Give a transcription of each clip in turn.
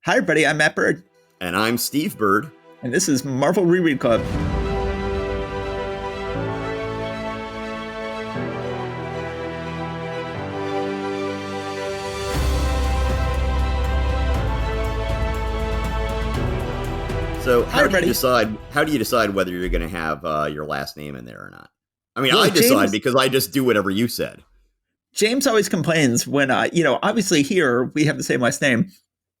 Hi, everybody. I'm Matt Bird. And I'm Steve Bird. And this is Marvel Reread Club. So how do you decide whether you're going to have your last name in there or not? I mean, I decide because I just do whatever you said. James always complains when obviously here we have the same last name.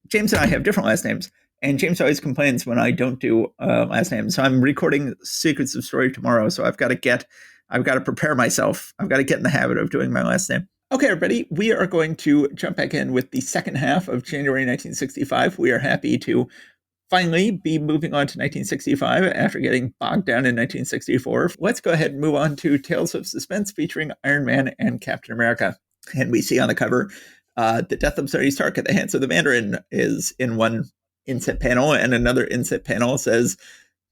James and I have different last names, and James always complains when I don't do last names. So I'm recording Secrets of Story tomorrow, so I've got to prepare myself. I've got to get in the habit of doing my last name. Okay, everybody, we are going to jump back in with the second half of January 1965. We are happy to finally be moving on to 1965 after getting bogged down in 1964. Let's go ahead and move on to Tales of Suspense featuring Iron Man and Captain America. And we see on the cover the death of Tony Stark at the hands of the Mandarin is in one inset panel, and another inset panel says,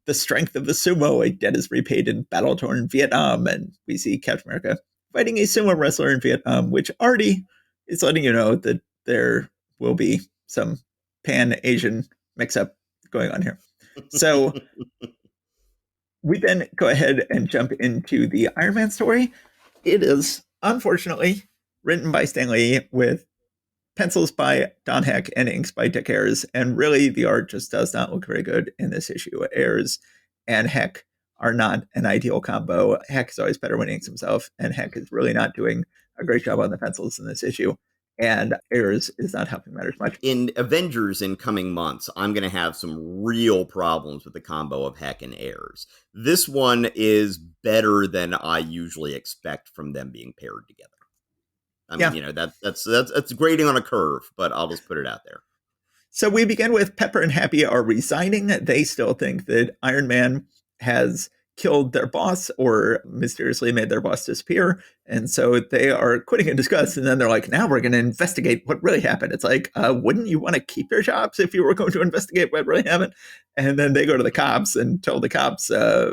"The strength of the sumo, a debt is repaid in battle-torn Vietnam." And we see Captain America fighting a sumo wrestler in Vietnam, which already is letting you know that there will be some pan-Asian mix-up going on here. So we then go ahead and jump into the Iron Man story. It is, unfortunately, written by Stan Lee with pencils by Don Heck and inks by Dick Ayers. And really, the art just does not look very good in this issue. Ayers and Heck are not an ideal combo. Heck is always better when he inks himself, and Heck is really not doing a great job on the pencils in this issue. And Ayers is not helping matters much. In Avengers in coming months, I'm going to have some real problems with the combo of Heck and Ayers. This one is better than I usually expect from them being paired together. I mean, that's grading on a curve, but I'll just put it out there. So we begin with Pepper and Happy are resigning. They still think that Iron Man has killed their boss or mysteriously made their boss disappear. And so they are quitting in disgust. And then they're like, now we're going to investigate what really happened. It's like, wouldn't you want to keep your jobs if you were going to investigate what really happened? And then they go to the cops and tell the cops,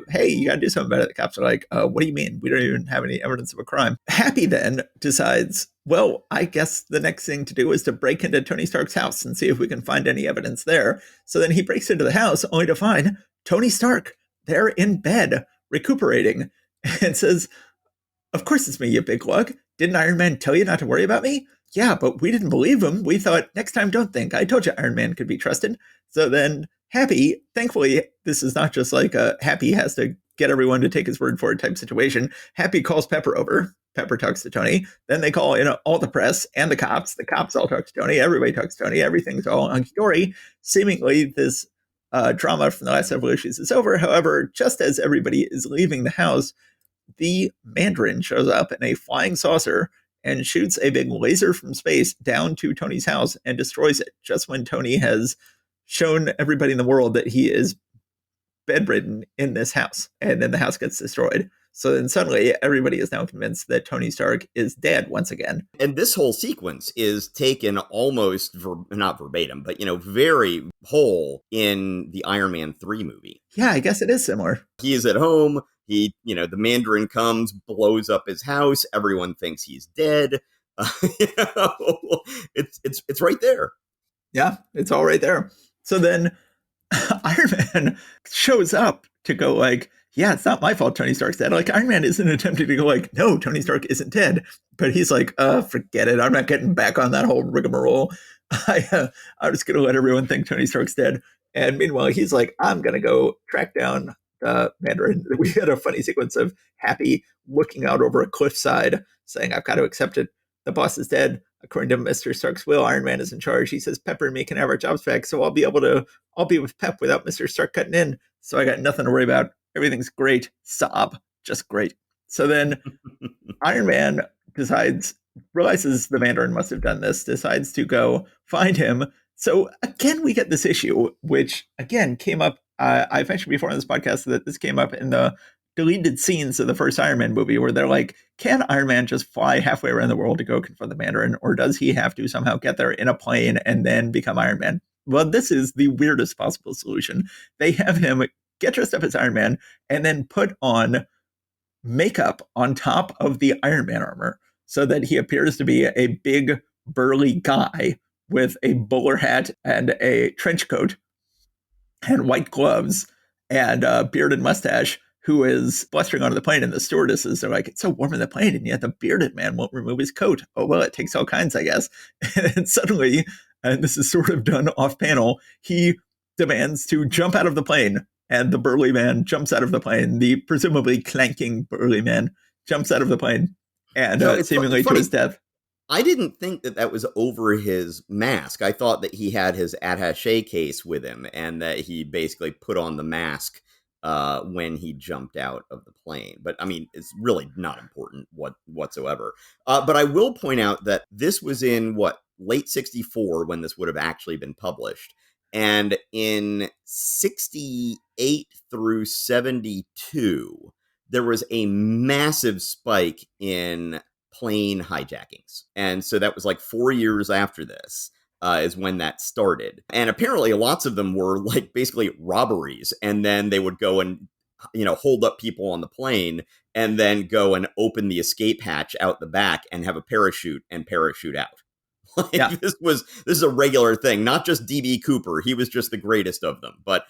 hey, you got to do something about it. The cops are like, what do you mean? We don't even have any evidence of a crime. Happy then decides, well, I guess the next thing to do is to break into Tony Stark's house and see if we can find any evidence there. So then he breaks into the house only to find Tony Stark there in bed, recuperating, and says, of course it's me, you big lug. Didn't Iron Man tell you not to worry about me? Yeah, but we didn't believe him. We thought, next time, don't think. I told you Iron Man could be trusted. So then Happy, thankfully, this is not just like a Happy has to get everyone to take his word for it type situation. Happy calls Pepper over. Pepper talks to Tony. Then they call in all the press and the cops. The cops all talk to Tony. Everybody talks to Tony. Everything's all hunky-dory. Seemingly, this drama from the last several issues is over. However, just as everybody is leaving the house, the Mandarin shows up in a flying saucer and shoots a big laser from space down to Tony's house and destroys it just when Tony has shown everybody in the world that he is bedridden in this house. And then the house gets destroyed. So then suddenly everybody is now convinced that Tony Stark is dead once again. And this whole sequence is taken almost, not verbatim, but, very whole in the Iron Man 3 movie. Yeah, I guess it is similar. He is at home. The Mandarin comes, blows up his house. Everyone thinks he's dead. It's right there. Yeah, it's all right there. So then Iron Man shows up to go like, yeah, it's not my fault Tony Stark's dead. Like, Iron Man isn't attempting to go like, no, Tony Stark isn't dead. But he's like, forget it. I'm not getting back on that whole rigmarole. I'm just going to let everyone think Tony Stark's dead. And meanwhile, he's like, I'm going to go track down the Mandarin. We had a funny sequence of Happy looking out over a cliffside saying, I've got to accept it. The boss is dead. According to Mr. Stark's will, Iron Man is in charge. He says Pepper and me can have our jobs back, so I'll be with Pep without Mr. Stark cutting in. So I got nothing to worry about. Everything's great. Sob. Just great. So then Iron Man realizes the Mandarin must have done this, decides to go find him. So again, we get this issue, which again came up. I've mentioned before on this podcast that this came up in the deleted scenes of the first Iron Man movie where they're like, can Iron Man just fly halfway around the world to go confront the Mandarin, or does he have to somehow get there in a plane and then become Iron Man? Well, this is the weirdest possible solution. They have him get dressed up as Iron Man and then put on makeup on top of the Iron Man armor so that he appears to be a big, burly guy with a bowler hat and a trench coat and white gloves and a bearded mustache who is blustering onto the plane. And the stewardesses are like, it's so warm in the plane, and yet the bearded man won't remove his coat. Oh, well, it takes all kinds, I guess. And suddenly, and this is sort of done off panel, he demands to jump out of the plane. And the burly man jumps out of the plane. The presumably clanking burly man jumps out of the plane and seemingly to his death. I didn't think that was over his mask. I thought that he had his attaché case with him and that he basically put on the mask when he jumped out of the plane. But I mean, it's really not important whatsoever. But I will point out that this was in late 64 when this would have actually been published. And in 68 through 72, there was a massive spike in plane hijackings. And so that was like 4 years after this is when that started. And apparently lots of them were like basically robberies. And then they would go and, hold up people on the plane and then go and open the escape hatch out the back and have a parachute and parachute out. Yeah. This is a regular thing, not just D.B. Cooper. He was just the greatest of them. But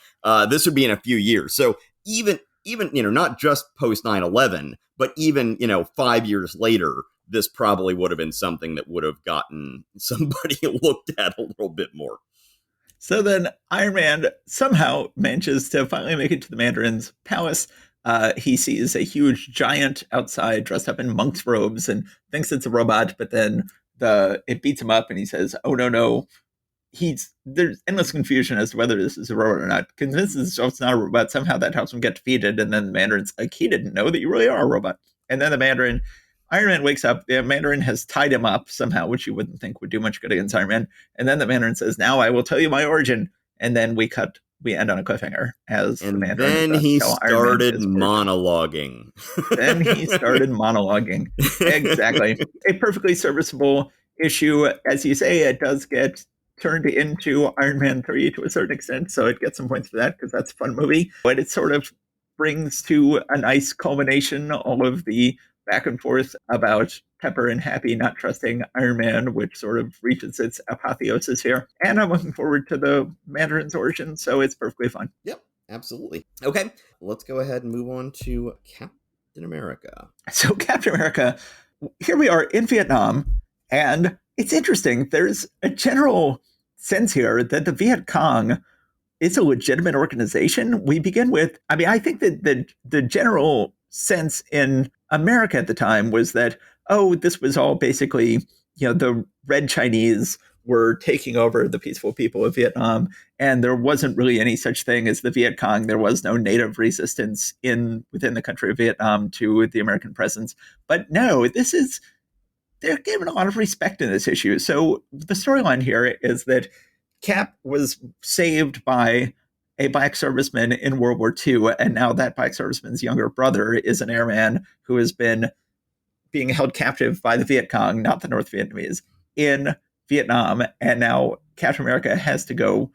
this would be in a few years. So even not just post 9/11, but even 5 years later, this probably would have been something that would have gotten somebody looked at a little bit more. So then Iron Man somehow manages to finally make it to the Mandarin's palace. He sees a huge giant outside dressed up in monk's robes and thinks it's a robot, but then it beats him up and he says, oh, no. There's endless confusion as to whether this is a robot or not. Convinces himself it's not a robot. Somehow that helps him get defeated. And then the Mandarin's like, he didn't know that you really are a robot. And then Iron Man wakes up. The Mandarin has tied him up somehow, which you wouldn't think would do much good against Iron Man. And then the Mandarin says, now I will tell you my origin. And then we end on a cliffhanger as the Mandarin. Then he started monologuing. Then he started monologuing. Exactly. A perfectly serviceable issue. As you say, it does get turned into Iron Man 3 to a certain extent, so it gets some points for that because that's a fun movie. But it sort of brings to a nice culmination all of the back and forth about Pepper and Happy not trusting Iron Man, which sort of reaches its apotheosis here. And I'm looking forward to the Mandarin's origin, so it's perfectly fun. Yep, absolutely. Okay, let's go ahead and move on to Captain America. So Captain America, here we are in Vietnam, and it's interesting. There's a general sense here that the Viet Cong is a legitimate organization. We begin with, I think that the general sense in America at the time was that, this was all basically, the Red Chinese were taking over the peaceful people of Vietnam, and there wasn't really any such thing as the Viet Cong. There was no native resistance within the country of Vietnam to the American presence. But no, they're given a lot of respect in this issue. So the storyline here is that Cap was saved by a black serviceman in World War II, and now that black serviceman's younger brother is an airman who has been being held captive by the Viet Cong, not the North Vietnamese, in Vietnam. And now Captain America has to go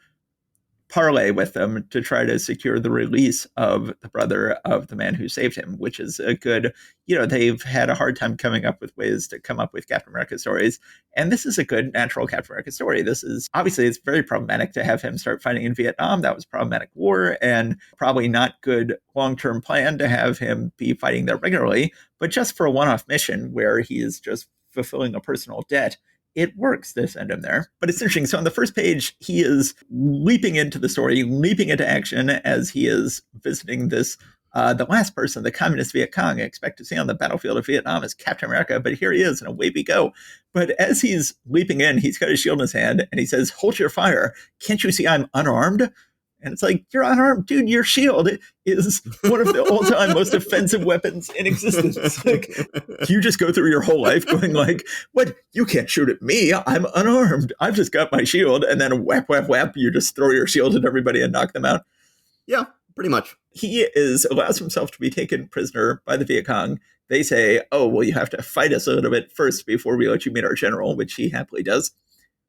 parlay with them to try to secure the release of the brother of the man who saved him, which is a good, they've had a hard time coming up with ways to come up with Captain America stories. And this is a good natural Captain America story. This is, obviously, it's very problematic to have him start fighting in Vietnam. That was problematic war and probably not good long-term plan to have him be fighting there regularly. But just for a one-off mission where he is just fulfilling a personal debt, it works to send him there. But it's interesting. So on the first page, he is leaping into the story, leaping into action as he is visiting this, the last person, the communist Viet Cong, I expect to see on the battlefield of Vietnam is Captain America, but here he is, and away we go. But as he's leaping in, he's got his shield in his hand, and he says, hold your fire. Can't you see I'm unarmed? And it's like, you're unarmed, dude. Your shield is one of the all-time most offensive weapons in existence. Like, you just go through your whole life going like, what? You can't shoot at me. I'm unarmed. I've just got my shield. And then whap, whap, whap, you just throw your shield at everybody and knock them out. Yeah, pretty much. He allows himself to be taken prisoner by the Viet Cong. They say, oh, well, you have to fight us a little bit first before we let you meet our general, which he happily does.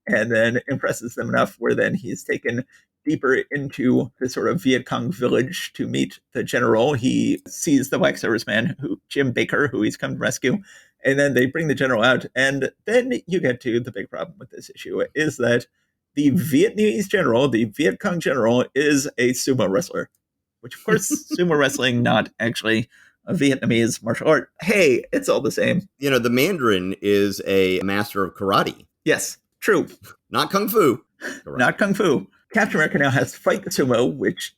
and then impresses them enough where then he's taken deeper into the sort of Viet Cong village to meet the general. He sees the black serviceman, Jim Baker, who he's come to rescue, and then they bring the general out. And then you get to the big problem with this issue is that the Vietnamese general, the Viet Cong general, is a sumo wrestler, which of course, sumo wrestling, not actually a Vietnamese martial art. Hey, it's all the same. The Mandarin is a master of karate. Yes, true. Not kung fu. Karate. Not kung fu. Captain America now has to fight the sumo, which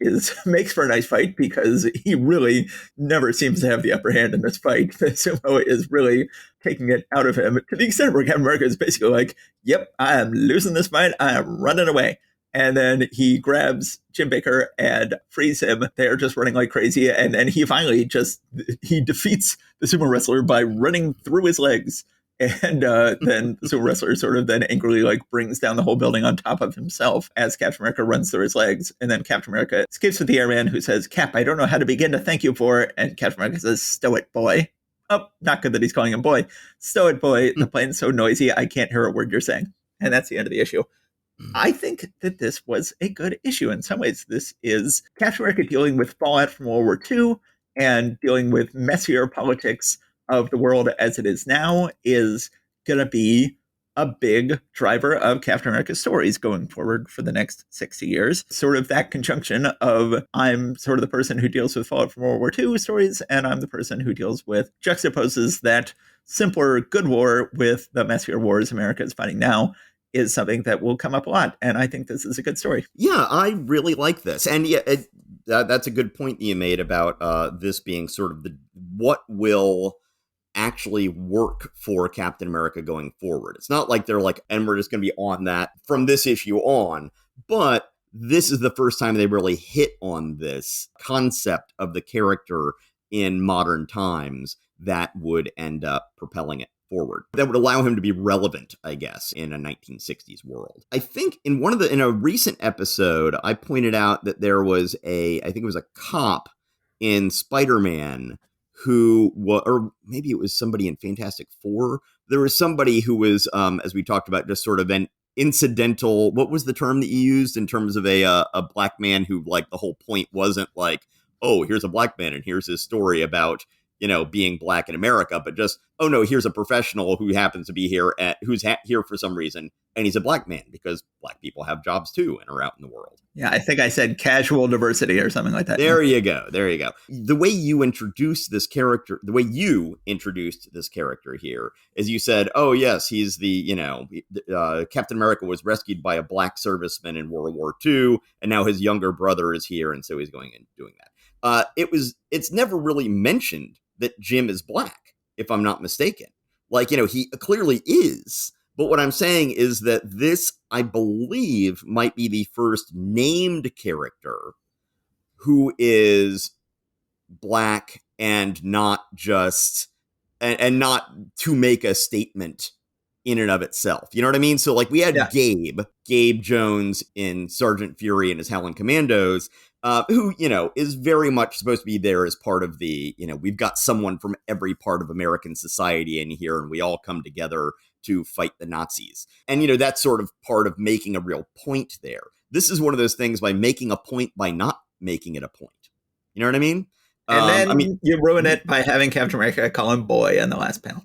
makes for a nice fight because he really never seems to have the upper hand in this fight. The sumo is really taking it out of him to the extent where Captain America is basically like, yep, I am losing this fight. I am running away. And then he grabs Jim Baker and frees him. They're just running like crazy. And then he finally he defeats the sumo wrestler by running through his legs. And then the sumo wrestler sort of then angrily brings down the whole building on top of himself as Captain America runs through his legs. And then Captain America escapes with the airman who says, Cap, I don't know how to begin to thank you for. And Captain America says, stow it, boy. Oh, not good that he's calling him boy. Stow it, boy. The plane's so noisy, I can't hear a word you're saying. And that's the end of the issue. I think that this was a good issue. In some ways, this is Captain America dealing with fallout from World War II and dealing with messier politics of the world as it is now is going to be a big driver of Captain America's stories going forward for the next 60 years. Sort of that conjunction of I'm sort of the person who deals with fallout from World War II stories, and I'm the person who deals with juxtaposes that simpler good war with the messier wars America is fighting now is something that will come up a lot. And I think this is a good story. Yeah, I really like this. And yeah, that's a good point that you made about this being sort of what will actually work for Captain America going forward. It's not like they're like, and we're just going to be on that from this issue on, but this is the first time they really hit on this concept of the character in modern times that would end up propelling it forward. That would allow him to be relevant, I guess, in a 1960s world. I think in a recent episode, I pointed out that there was I think it was a cop in Spider-Man who was, or maybe it was somebody in Fantastic Four. There was somebody who was, as we talked about, just sort of an incidental, what was the term that you used in terms of a black man who, like, the whole point wasn't like, oh, here's a black man and here's his story about, being black in America, but just, oh no, here's a professional who happens to be here who's here for some reason, and he's a black man because black people have jobs too and are out in the world. Yeah, I think I said casual diversity or something like that. There you go. The way you introduced this character here is you said, oh yes, he's Captain America was rescued by a black serviceman in World War II, and now his younger brother is here, and so he's going and doing that. It's never really mentioned that Jim is black, if I'm not mistaken. He clearly is. But what I'm saying is that this, I believe, might be the first named character who is black and not just, and not to make a statement in and of itself. You know what I mean? So we had Gabe Jones in Sergeant Fury and his Howling Commandos, who, is very much supposed to be there as part of the, we've got someone from every part of American society in here and we all come together to fight the Nazis. And, that's sort of part of making a real point there. This is one of those things by making a point by not making it a point. You know what I mean? And then you ruin it by having Captain America call him boy in the last panel.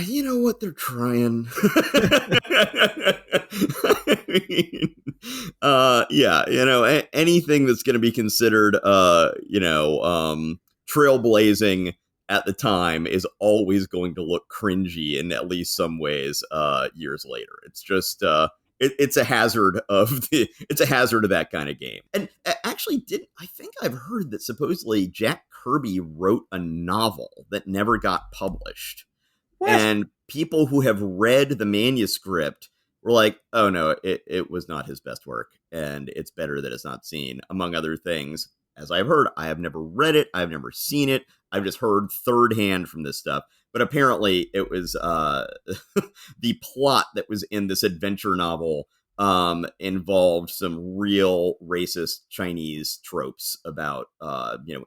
You know what? They're trying. Anything that's going to be considered, trailblazing at the time is always going to look cringy in at least some ways, years later. It's just, it's a hazard of that kind of game. And actually, I think I've heard that supposedly Jack Kirby wrote a novel that never got published. What? And people who have read the manuscript were like, oh no, it was not his best work, and it's better that it's not seen, among other things. As I've heard, I have never read it, I've never seen it, I've just heard third hand from this stuff. But apparently it was the plot that was in this adventure novel involved some real racist Chinese tropes about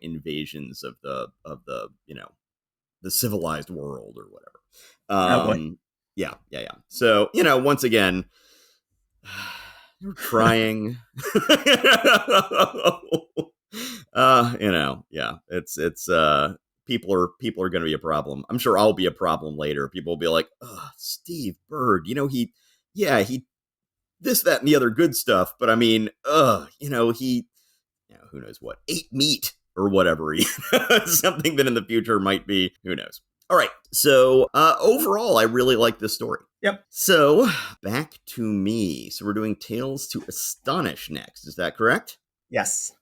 invasions of the the civilized world or whatever. Yeah. So, once again, you're trying. Yeah. It's people are going to be a problem. I'm sure I'll be a problem later. People will be like, "Oh, Steve Bird, he this, that, and the other good stuff, but I mean, he, who knows what, ate meat or whatever. Something that in the future might be, who knows." All right. So overall, I really like this story. Yep. So back to me. So we're doing Tales to Astonish next. Is that correct? Yes.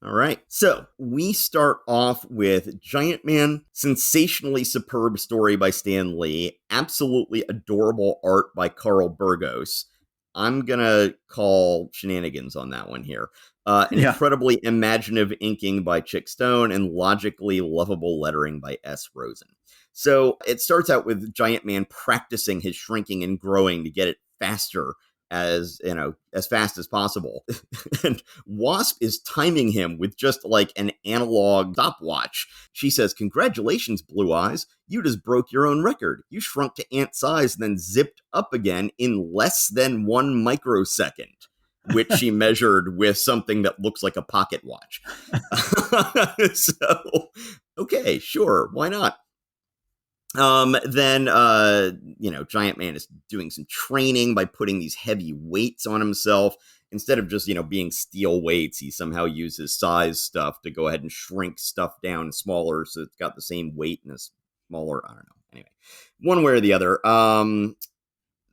All right. So we start off with Giant Man, sensationally superb story by Stan Lee, absolutely adorable art by Carl Burgos. I'm going to call shenanigans on that one here. Yeah. Incredibly imaginative inking by Chick Stone and logically lovable lettering by S. Rosen. So it starts out with Giant Man practicing his shrinking and growing to get it faster as fast as possible. And Wasp is timing him with just like an analog stopwatch. She says, "Congratulations, Blue Eyes. You just broke your own record. You shrunk to ant size and then zipped up again in less than 1 microsecond," which she measured with something that looks like a pocket watch. So, okay, sure, why not? Then Giant Man is doing some training by putting these heavy weights on himself. Instead of just, being steel weights, he somehow uses size stuff to go ahead and shrink stuff down smaller so it's got the same weight in a smaller, I don't know. Anyway, one way or the other.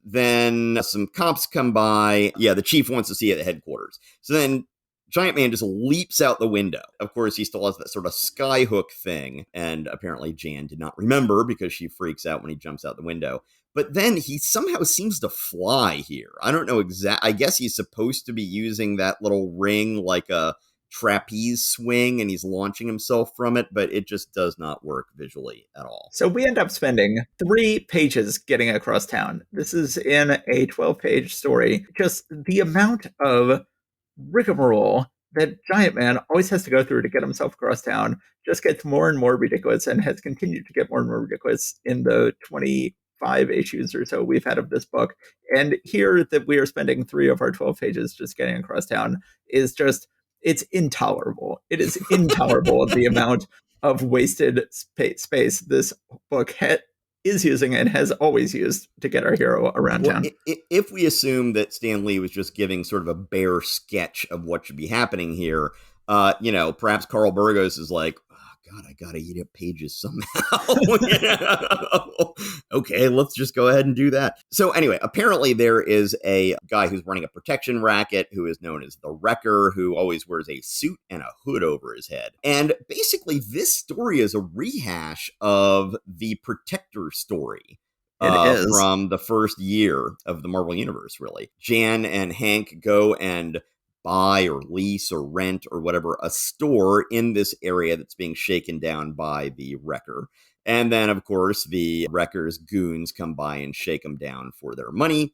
Then some cops come by. Yeah, the chief wants to see it at headquarters. So then Giant Man just leaps out the window. Of course, he still has that sort of skyhook thing, and apparently Jan did not remember because she freaks out when he jumps out the window. But then he somehow seems to fly here. I don't know I guess he's supposed to be using that little ring like a trapeze swing, and he's launching himself from it, but it just does not work visually at all. So we end up spending 3 pages getting across town. This is in a 12-page story. Just the amount of rigmarole that Giant Man always has to go through to get himself across town just gets more and more ridiculous, and has continued to get more and more ridiculous in the 25 issues or so we've had of this book. And here that we are spending 3 of our 12 pages just getting across town is just, it's intolerable. It is intolerable the amount of wasted space this book is using and has always used to get our hero around town. If we assume that Stan Lee was just giving sort of a bare sketch of what should be happening here, perhaps Carl Burgos is like, "Oh God, I gotta eat up pages somehow." Okay, let's just go ahead and do that. So anyway, apparently there is a guy who's running a protection racket who is known as the Wrecker, who always wears a suit and a hood over his head. And basically this story is a rehash of the Protector story. It is. From the first year of the Marvel Universe, really. Jan and Hank go and buy or lease or rent or whatever a store in this area that's being shaken down by the Wrecker. And then, of course, the Wrecker's goons come by and shake them down for their money.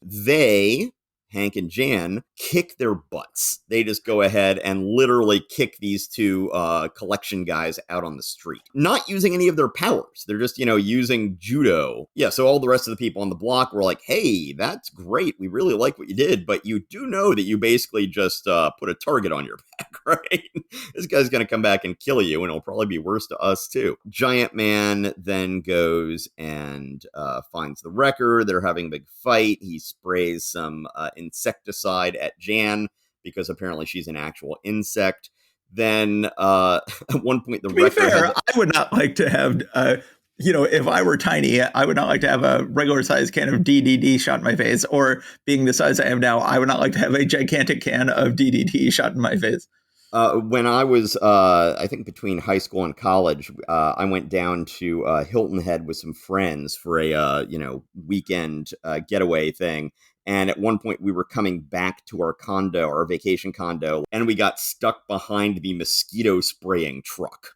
Hank and Jan, kick their butts. They just go ahead and literally kick these 2 collection guys out on the street. Not using any of their powers. They're just, using judo. Yeah, so all the rest of the people on the block were like, "Hey, that's great. We really like what you did, but you do know that you basically just put a target on your back, right? This guy's going to come back and kill you, and it'll probably be worse to us, too." Giant Man then goes and finds the Wrecker. They're having a big fight. He sprays some insecticide at Jan because apparently she's an actual insect. Then at one point, the Wrecker. I would not like to have, if I were tiny, I would not like to have a regular size can of DDT shot in my face, or being the size I am now, I would not like to have a gigantic can of DDT shot in my face. When I was, I think between high school and college, I went down to Hilton Head with some friends for a, weekend getaway thing. And at one point we were coming back to our condo, our vacation condo, and we got stuck behind the mosquito spraying truck.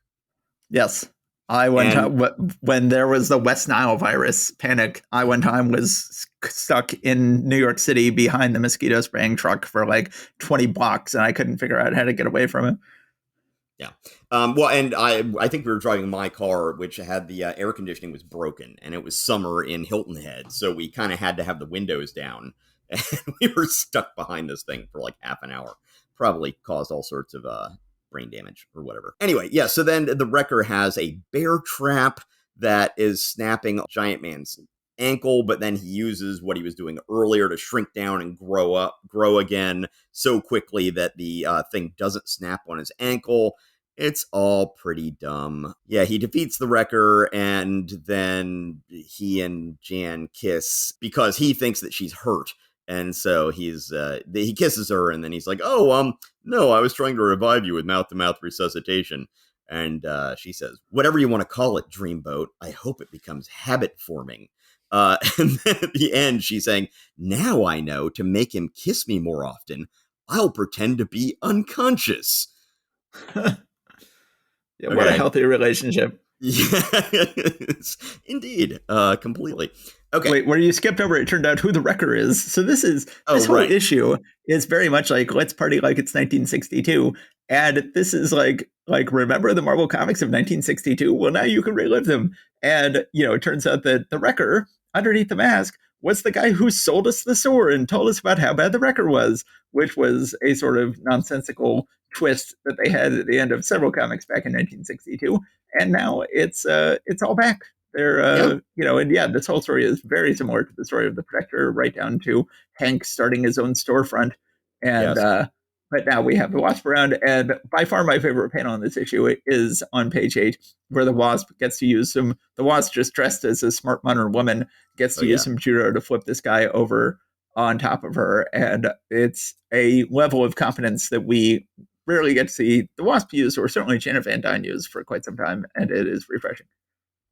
Yes. When there was the West Nile virus panic, I one time was stuck in New York City behind the mosquito spraying truck for like 20 blocks, and I couldn't figure out how to get away from it. Yeah. Well, and I think we were driving my car, which had the air conditioning was broken, and it was summer in Hilton Head, so we kind of had to have the windows down, and we were stuck behind this thing for like half an hour. Probably caused all sorts of brain damage or whatever. Anyway, yeah. So then the wrecker has a bear trap that is snapping Giant Man's ankle, but then he uses what he was doing earlier to shrink down and grow again so quickly that the thing doesn't snap on his ankle. It's all pretty dumb. Yeah, he defeats the wrecker, and then he and Jan kiss because he thinks that she's hurt. And so he kisses her, and then he's like, "Oh, no, I was trying to revive you with mouth-to-mouth resuscitation." And she says, "Whatever you want to call it, Dreamboat, I hope it becomes habit-forming." And then at the end, she's saying, "Now I know to make him kiss me more often, I'll pretend to be unconscious." Yeah, what a Okay. healthy relationship. Yes, indeed. Completely. Okay. Wait, where you skipped over, it turned out who the wrecker is. So this whole Right. issue is very much like let's party like it's 1962, and this is like remember the Marvel comics of 1962? Well, now you can relive them, and it turns out that the wrecker underneath the mask was the guy who sold us the sword and told us about how bad the wrecker was, which was a sort of nonsensical twist that they had at the end of several comics back in 1962, and now it's all back. They're, Yeah. and yeah, this whole story is very similar to the story of the Protector, right down to Hank starting his own storefront. And, Yes. but now we have the Wasp around. And by far my favorite panel in this issue is on page 8, where the Wasp gets to use the Wasp just dressed as a smart modern woman, gets Oh, to use yeah. some judo to flip this guy over on top of her. And it's a level of competence that we rarely get to see the Wasp use, or certainly Janet Van Dyne use for quite some time. And it is refreshing.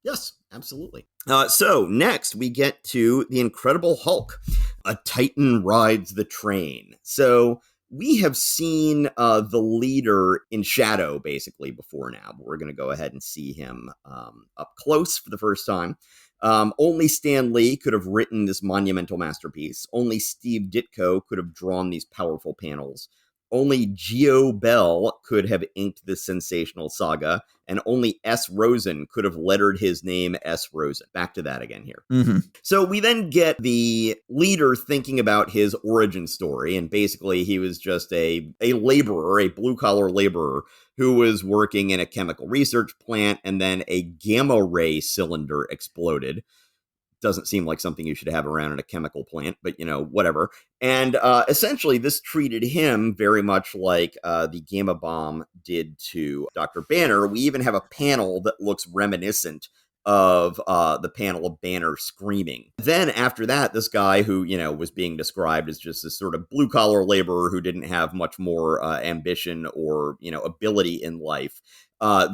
Yes, absolutely. So next we get to the Incredible Hulk. A Titan rides the train. So we have seen the leader in shadow basically before now, but we're going to go ahead and see him up close for the first time. Only Stan Lee could have written this monumental masterpiece. Only Steve Ditko could have drawn these powerful panels. Only Geo Bell could have inked this sensational saga, and only S. Rosen could have lettered his name S. Rosen. Back to that again here. Mm-hmm. So we then get the leader thinking about his origin story, and basically he was just a laborer, a blue-collar laborer, who was working in a chemical research plant, and then a gamma ray cylinder exploded. Doesn't seem like something you should have around in a chemical plant, but whatever. And essentially, this treated him very much like the gamma bomb did to Dr. Banner. We even have a panel that looks reminiscent of the panel of Banner screaming. Then after that, this guy who, was being described as just this sort of blue collar laborer who didn't have much more ambition or, ability in life.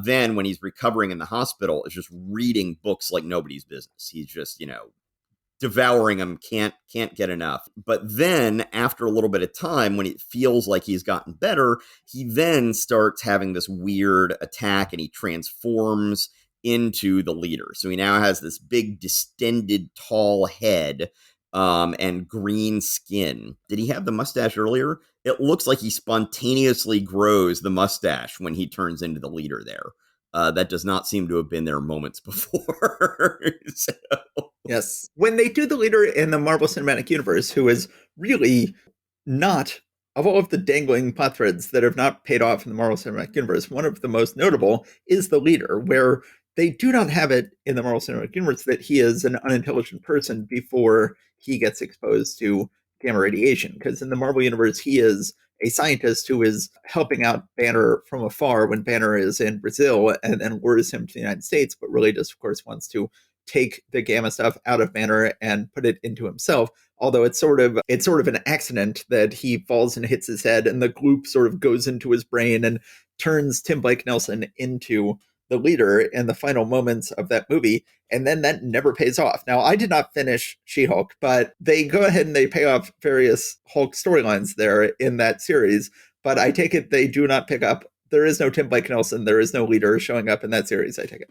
Then when he's recovering in the hospital, is just reading books like nobody's business. He's just, devouring them, can't get enough. But then after a little bit of time, when it feels like he's gotten better, he then starts having this weird attack and he transforms into the leader. So he now has this big distended tall head and green skin. Did he have the mustache earlier? It looks like he spontaneously grows the mustache when he turns into the leader there. That does not seem to have been there moments before. So. Yes. When they do the leader in the Marvel Cinematic Universe, who is really not, of all of the dangling plot threads that have not paid off in the Marvel Cinematic Universe, one of the most notable is the leader, where they do not have it in the Marvel Cinematic Universe that he is an unintelligent person before he gets exposed to gamma radiation. Because in the Marvel Universe, he is a scientist who is helping out Banner from afar when Banner is in Brazil and then lures him to the United States, but really just, of course, wants to take the gamma stuff out of Banner and put it into himself. Although it's sort of an accident that he falls and hits his head, and the gloop sort of goes into his brain and turns Tim Blake Nelson into the leader in the final moments of that movie, and then that never pays off. Now, I did not finish She-Hulk, but they go ahead and they pay off various Hulk storylines there in that series, but I take it they do not pick up. There is no Tim Blake Nelson. There is no leader showing up in that series, I take it.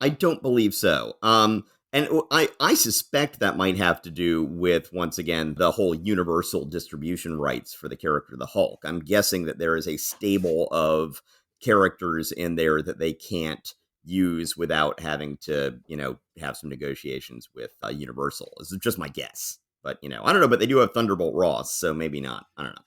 I don't believe so. And I suspect that might have to do with, once again, the whole universal distribution rights for the character of the Hulk. I'm guessing that there is a stable of characters in there that they can't use without having to, have some negotiations with Universal. This is just my guess. But, I don't know, but they do have Thunderbolt Ross, so maybe not. I don't know.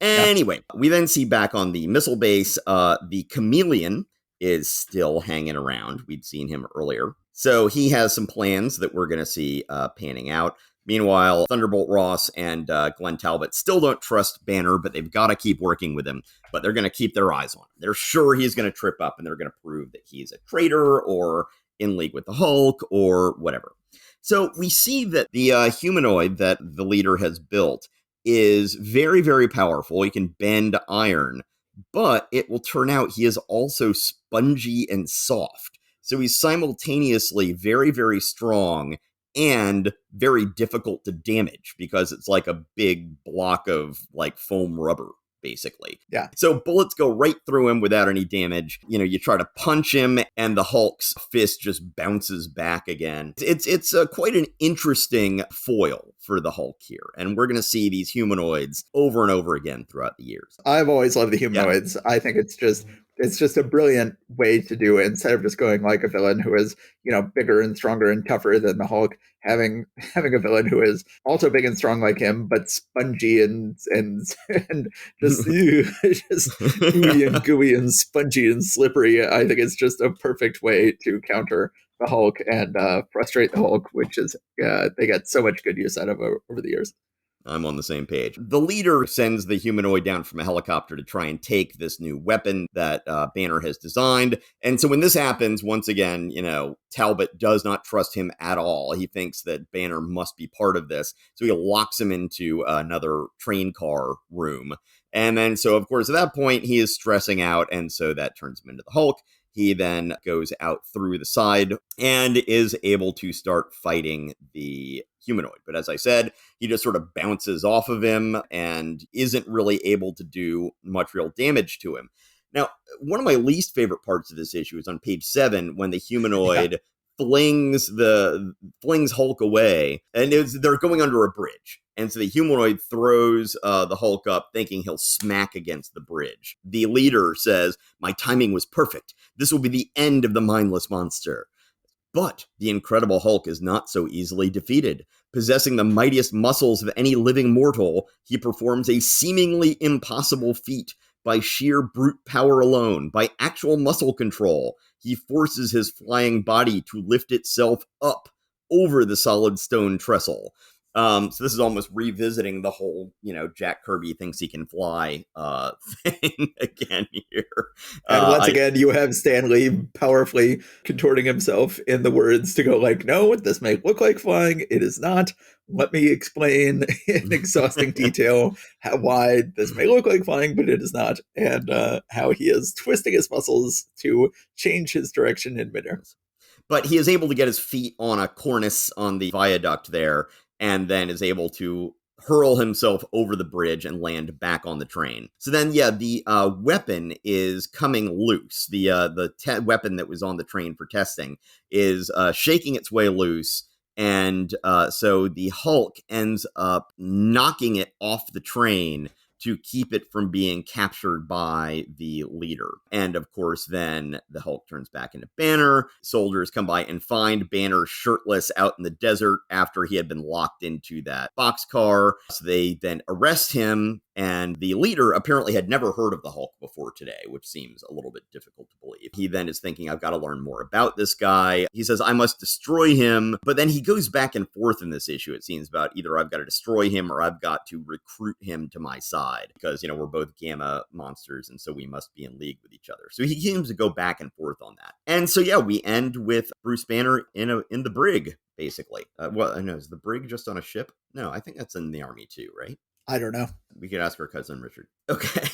Yeah. Anyway, we then see back on the missile base, the Chameleon is still hanging around. We'd seen him earlier. So he has some plans that we're going to see panning out. Meanwhile, Thunderbolt Ross and Glenn Talbot still don't trust Banner, but they've got to keep working with him. But they're going to keep their eyes on him. They're sure he's going to trip up, and they're going to prove that he's a traitor or in league with the Hulk or whatever. So we see that the humanoid that the leader has built is very, very powerful. He can bend iron, but it will turn out he is also spongy and soft. So he's simultaneously very, very strong and very difficult to damage because it's like a big block of like foam rubber, basically. Yeah. So bullets go right through him without any damage. You try to punch him and the Hulk's fist just bounces back again. It's quite an interesting foil for the Hulk here. And we're going to see these humanoids over and over again throughout the years. I've always loved the humanoids. Yeah. I think it's just a brilliant way to do it. Instead of just going like a villain who is, bigger and stronger and tougher than the Hulk, having a villain who is also big and strong like him, but spongy and just just ooey and gooey and spongy and slippery. I think it's just a perfect way to counter the Hulk and frustrate the Hulk, which is they got so much good use out of over the years. I'm on the same page. The leader sends the humanoid down from a helicopter to try and take this new weapon that Banner has designed. And so when this happens, once again, Talbot does not trust him at all. He thinks that Banner must be part of this. So he locks him into another train car room. And then, so of course, at that point, he is stressing out. And so that turns him into the Hulk. He then goes out through the side and is able to start fighting the humanoid. But as I said, he just sort of bounces off of him and isn't really able to do much real damage to him. Now, one of my least favorite parts of this issue is on page 7 when the humanoid flings Hulk away, and they're going under a bridge. And so the humanoid throws the Hulk up, thinking he'll smack against the bridge. The leader says, "My timing was perfect. This will be the end of the mindless monster." But the Incredible Hulk is not so easily defeated. Possessing the mightiest muscles of any living mortal, he performs a seemingly impossible feat. By sheer brute power alone, by actual muscle control, he forces his flying body to lift itself up over the solid stone trestle. So this is almost revisiting the whole, Jack Kirby thinks he can fly thing again here. And once again, you have Stan Lee powerfully contorting himself in the words to go like, no, this may look like flying. It is not. Let me explain in exhausting detail why this may look like flying, but it is not. And how he is twisting his muscles to change his direction in midair. But he is able to get his feet on a cornice on the viaduct there, and then is able to hurl himself over the bridge and land back on the train. So then, the weapon is coming loose. The weapon that was on the train for testing is shaking its way loose, and so the Hulk ends up knocking it off the train to keep it from being captured by the leader. And of course, then the Hulk turns back into Banner. Soldiers come by and find Banner shirtless out in the desert after he had been locked into that boxcar. So they then arrest him, and the leader apparently had never heard of the Hulk before today, which seems a little bit difficult to believe. He then is thinking, I've got to learn more about this guy. He says, I must destroy him. But then he goes back and forth in this issue, it seems, about either I've got to destroy him or I've got to recruit him to my side. Because, we're both gamma monsters, and so we must be in league with each other. So he seems to go back and forth on that. And so, we end with Bruce Banner in the brig, basically. Well, I know, is the brig just on a ship? No, I think that's in the army too, right? I don't know. We could ask our cousin Richard. Okay.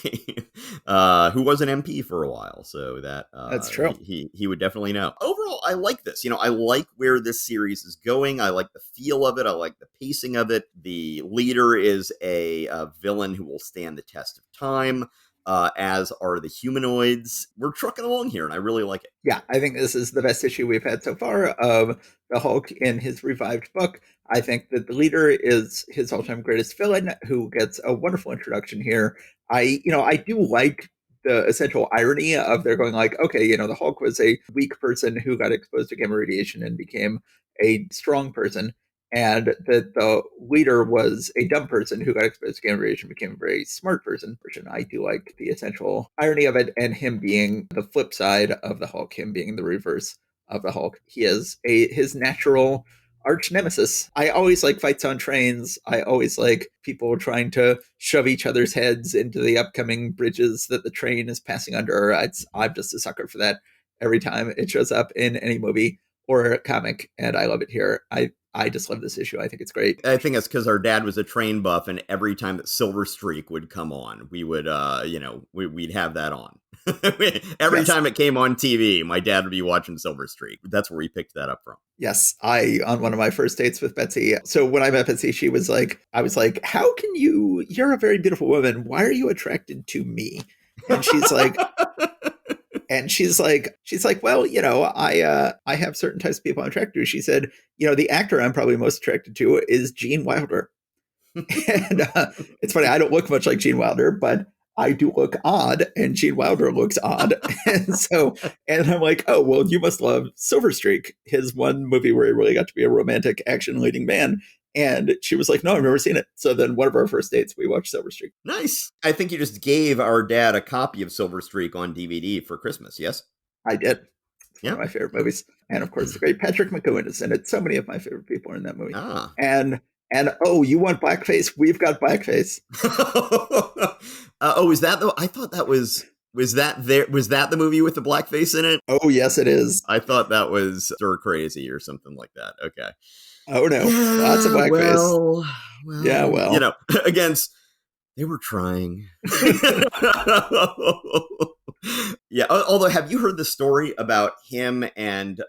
Who was an MP for a while, so that's true. He would definitely know. Overall, I like this. I like where this series is going. I like the feel of it. I like the pacing of it. The leader is a villain who will stand the test of time. As are the humanoids. We're trucking along here, and I really like it. Yeah, I think this is the best issue we've had so far of the Hulk in his revived book. I think that the leader is his all-time greatest villain, who gets a wonderful introduction here. I do like the essential irony of they're going like, okay, the Hulk was a weak person who got exposed to gamma radiation and became a strong person, and that the leader was a dumb person who got exposed to gamma radiation and became a very smart person. I do like the essential irony of it, and him being the flip side of the Hulk, him being the reverse of the Hulk. He is his natural arch nemesis. I always like fights on trains. I always like people trying to shove each other's heads into the upcoming bridges that the train is passing under. I'm just a sucker for that every time it shows up in any movie or comic, and I love it here. I just love this issue. I think it's great. I think it's because our dad was a train buff, and every time that Silver Streak would come on, we would, we'd have that on. Every time it came on TV, my dad would be watching Silver Streak. That's where we picked that up from. Yes, on one of my first dates with Betsy. So when I met Betsy, she was like, I was like, how can you're a very beautiful woman. Why are you attracted to me? And she's like, well, I have certain types of people I'm attracted to. She said, the actor I'm probably most attracted to is Gene Wilder. And it's funny, I don't look much like Gene Wilder, but I do look odd, and Gene Wilder looks odd. And I'm like, oh, well, you must love Silver Streak, his one movie where he really got to be a romantic action leading man. And she was like, no, I've never seen it. So then one of our first dates, we watched Silver Streak. Nice. I think you just gave our dad a copy of Silver Streak on DVD for Christmas, yes? I did. It's one of my favorite movies. And of course, the great Patrick McGowan is in it. So many of my favorite people are in that movie. And oh, you want blackface? We've got blackface. Is that I thought that was that the movie with the blackface in it? Oh, yes, it is. I thought that was Stir Crazy or something like that. Okay. Oh, no. Lots of blackface. Well. Against, they were trying. Yeah. Although, have you heard the story about him and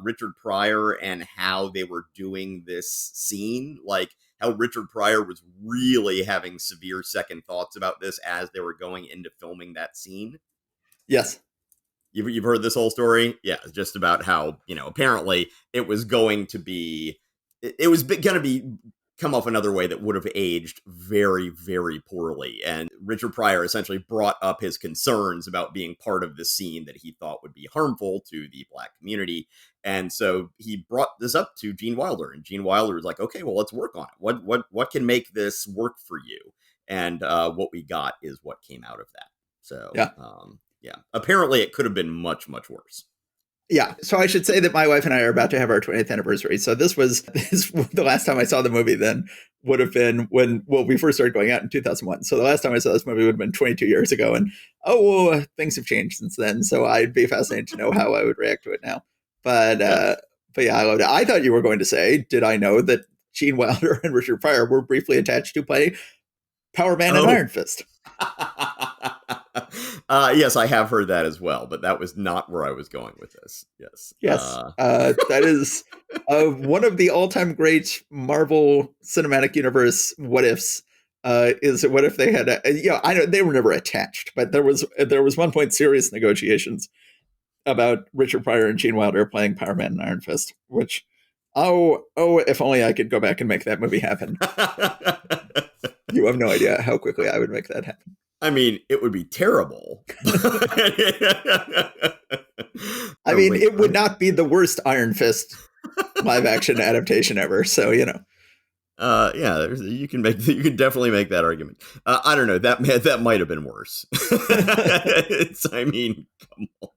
Richard Pryor and how they were doing this scene? Like how Richard Pryor was really having severe second thoughts about this as they were going into filming that scene? Yes. You've heard this whole story? Yeah. Just about how, apparently it was going to be, it was going to be come off another way that would have aged very, very poorly. And Richard Pryor essentially brought up his concerns about being part of the scene that he thought would be harmful to the Black community. And so he brought this up to Gene Wilder, and Gene Wilder was like, okay, well, let's work on it. What can make this work for you? And what we got is what came out of that. So, apparently it could have been much, much worse. Yeah. So I should say that my wife and I are about to have our 20th anniversary. So this the last time I saw the movie then would have been when we first started going out in 2001. So the last time I saw this movie would have been 22 years ago. And things have changed since then. So I'd be fascinated to know how I would react to it now. But yeah, I loved it. I thought you were going to say, did I know that Gene Wilder and Richard Pryor were briefly attached to play Power Man and Iron Fist? Yes, I have heard that as well, but that was not where I was going with this. Yes. That is one of the all-time great Marvel Cinematic Universe what ifs. Is what if they had? I know they were never attached, but there was one point serious negotiations about Richard Pryor and Gene Wilder playing Power Man and Iron Fist. Which, if only I could go back and make that movie happen. You have no idea how quickly I would make that happen. I mean, it would be terrible. I mean, it would not be the worst Iron Fist live action adaptation ever. So, you can definitely make that argument. I don't know. That might have been worse. I mean, come on.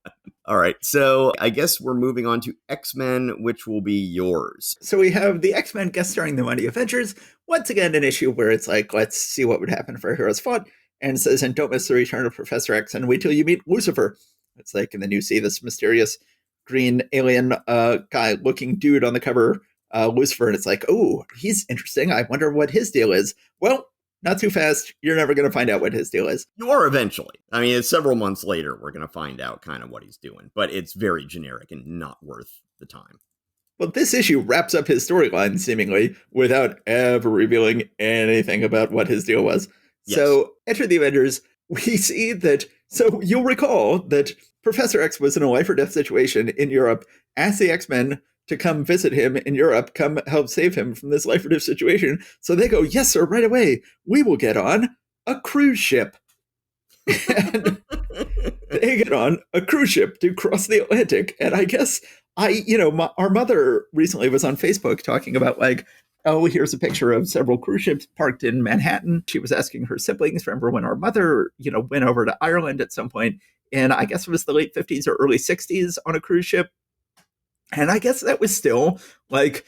All right. So I guess we're moving on to X-Men, which will be yours. So we have the X-Men guest starring the Mighty Avengers. Once again, an issue where it's like, let's see what would happen if our heroes fought. And it says, and don't miss the return of Professor X and wait till you meet Lucifer. It's like, and then you see this mysterious green alien guy looking dude on the cover, Lucifer. And it's like, oh, he's interesting. I wonder what his deal is. Well, not too fast. You're never going to find out what his deal is. You are eventually. I mean, it's several months later, we're going to find out kind of what he's doing. But it's very generic and not worth the time. Well, this issue wraps up his storyline, seemingly, without ever revealing anything about what his deal was. Yes. So, enter the Avengers. We see that, so you'll recall that Professor X was in a life or death situation in Europe, asked the X-Men to come visit him in Europe, come help save him from this life or death situation. So they go, yes, sir, right away. We will get on a cruise ship. they get on a cruise ship to cross the Atlantic. And I guess our mother recently was on Facebook talking about like, oh, here's a picture of several cruise ships parked in Manhattan. She was asking her siblings, remember when our mother, went over to Ireland at some point, and I guess it was the late 50s or early 60s on a cruise ship. And I guess that was still like,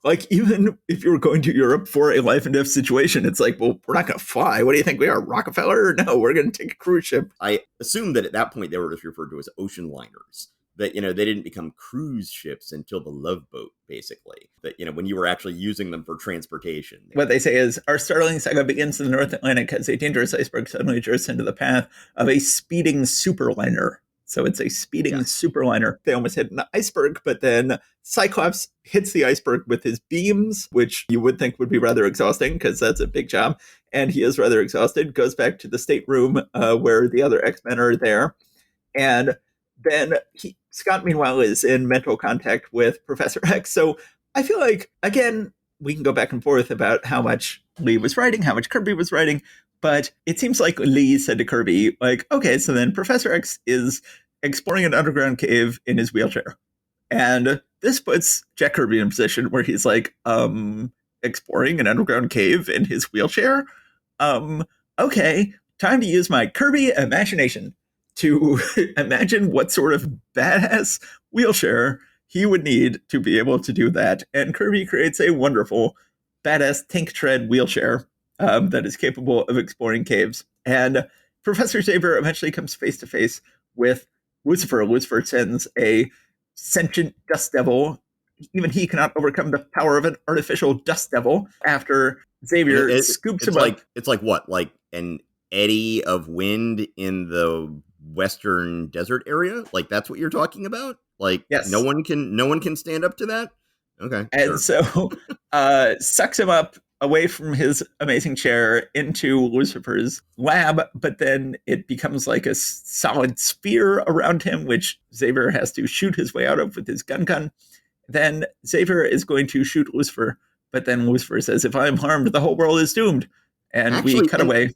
like even if you were going to Europe for a life and death situation, it's like, well, we're not going to fly. What do you think we are, Rockefeller? No, we're going to take a cruise ship. I assume that at that point they were just referred to as ocean liners. That, they didn't become cruise ships until the Love Boat, basically. That, when you were actually using them for transportation. What they say is, our startling saga begins in the North Atlantic as a dangerous iceberg suddenly drifts into the path of a speeding superliner. So it's a speeding superliner. They almost hit an iceberg, but then Cyclops hits the iceberg with his beams, which you would think would be rather exhausting because that's a big job. And he is rather exhausted, goes back to the stateroom where the other X-Men are there. And then Scott, meanwhile, is in mental contact with Professor X. So I feel like, again, we can go back and forth about how much Lee was writing, how much Kirby was writing. But it seems like Lee said to Kirby, like, okay, so then Professor X is exploring an underground cave in his wheelchair. And this puts Jack Kirby in a position where he's like, exploring an underground cave in his wheelchair? Okay, time to use my Kirby imagination to imagine what sort of badass wheelchair he would need to be able to do that. And Kirby creates a wonderful, badass tank tread wheelchair that is capable of exploring caves. And Professor Xavier eventually comes face to face with Lucifer. Lucifer sends a sentient dust devil. Even he cannot overcome the power of an artificial dust devil after Xavier scoops him up. It's like what? Like an eddy of wind in the western desert area? Like that's what you're talking about? Like yes. no one can stand up to that? Okay. And so sucks him up away from his amazing chair into Lucifer's lab, but then it becomes like a solid sphere around him, which Xavier has to shoot his way out of with his gun. Then Xavier is going to shoot Lucifer, but then Lucifer says, if I am harmed, the whole world is doomed. And actually, we cut away.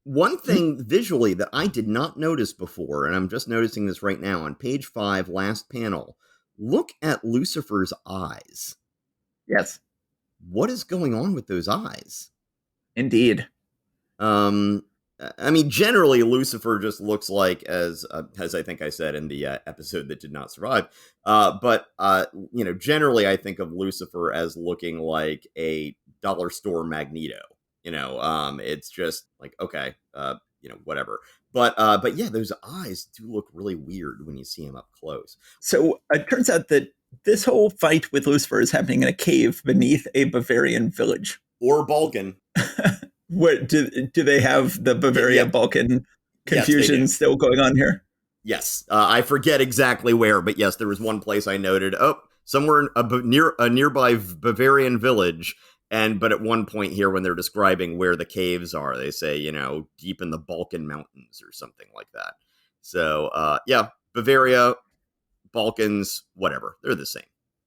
One thing visually that I did not notice before, and I'm just noticing this right now on page 5, last panel, look at Lucifer's eyes. Yes. What is going on with those eyes? Indeed. I mean, generally, Lucifer just looks like, as I think I said in the episode that did not survive, but generally I think of Lucifer as looking like a dollar store Magneto. It's just like, okay, whatever. But yeah, those eyes do look really weird when you see him up close. So it turns out that this whole fight with Lucifer is happening in a cave beneath a Bavarian village. Or Balkan. What do they have the Bavaria Balkan confusion still going on here? Yes. I forget exactly where, but yes, there was one place I noted, somewhere near a nearby Bavarian village. But at one point here, when they're describing where the caves are, they say, deep in the Balkan mountains or something like that. So, Bavaria, Balkans, whatever. They're the same.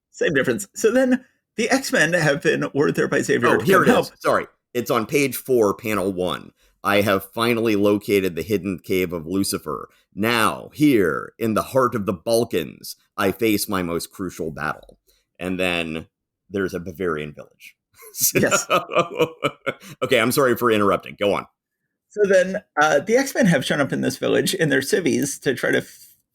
Same difference. So then the X-Men have been ordered there by Xavier. Oh, here it is. Sorry. It's on page 4, panel 1. I have finally located the hidden cave of Lucifer. Now, here, in the heart of the Balkans, I face my most crucial battle. And then there's a Bavarian village. Yes. Okay, I'm sorry for interrupting. Go on. So then the X-Men have shown up in this village in their civvies to try to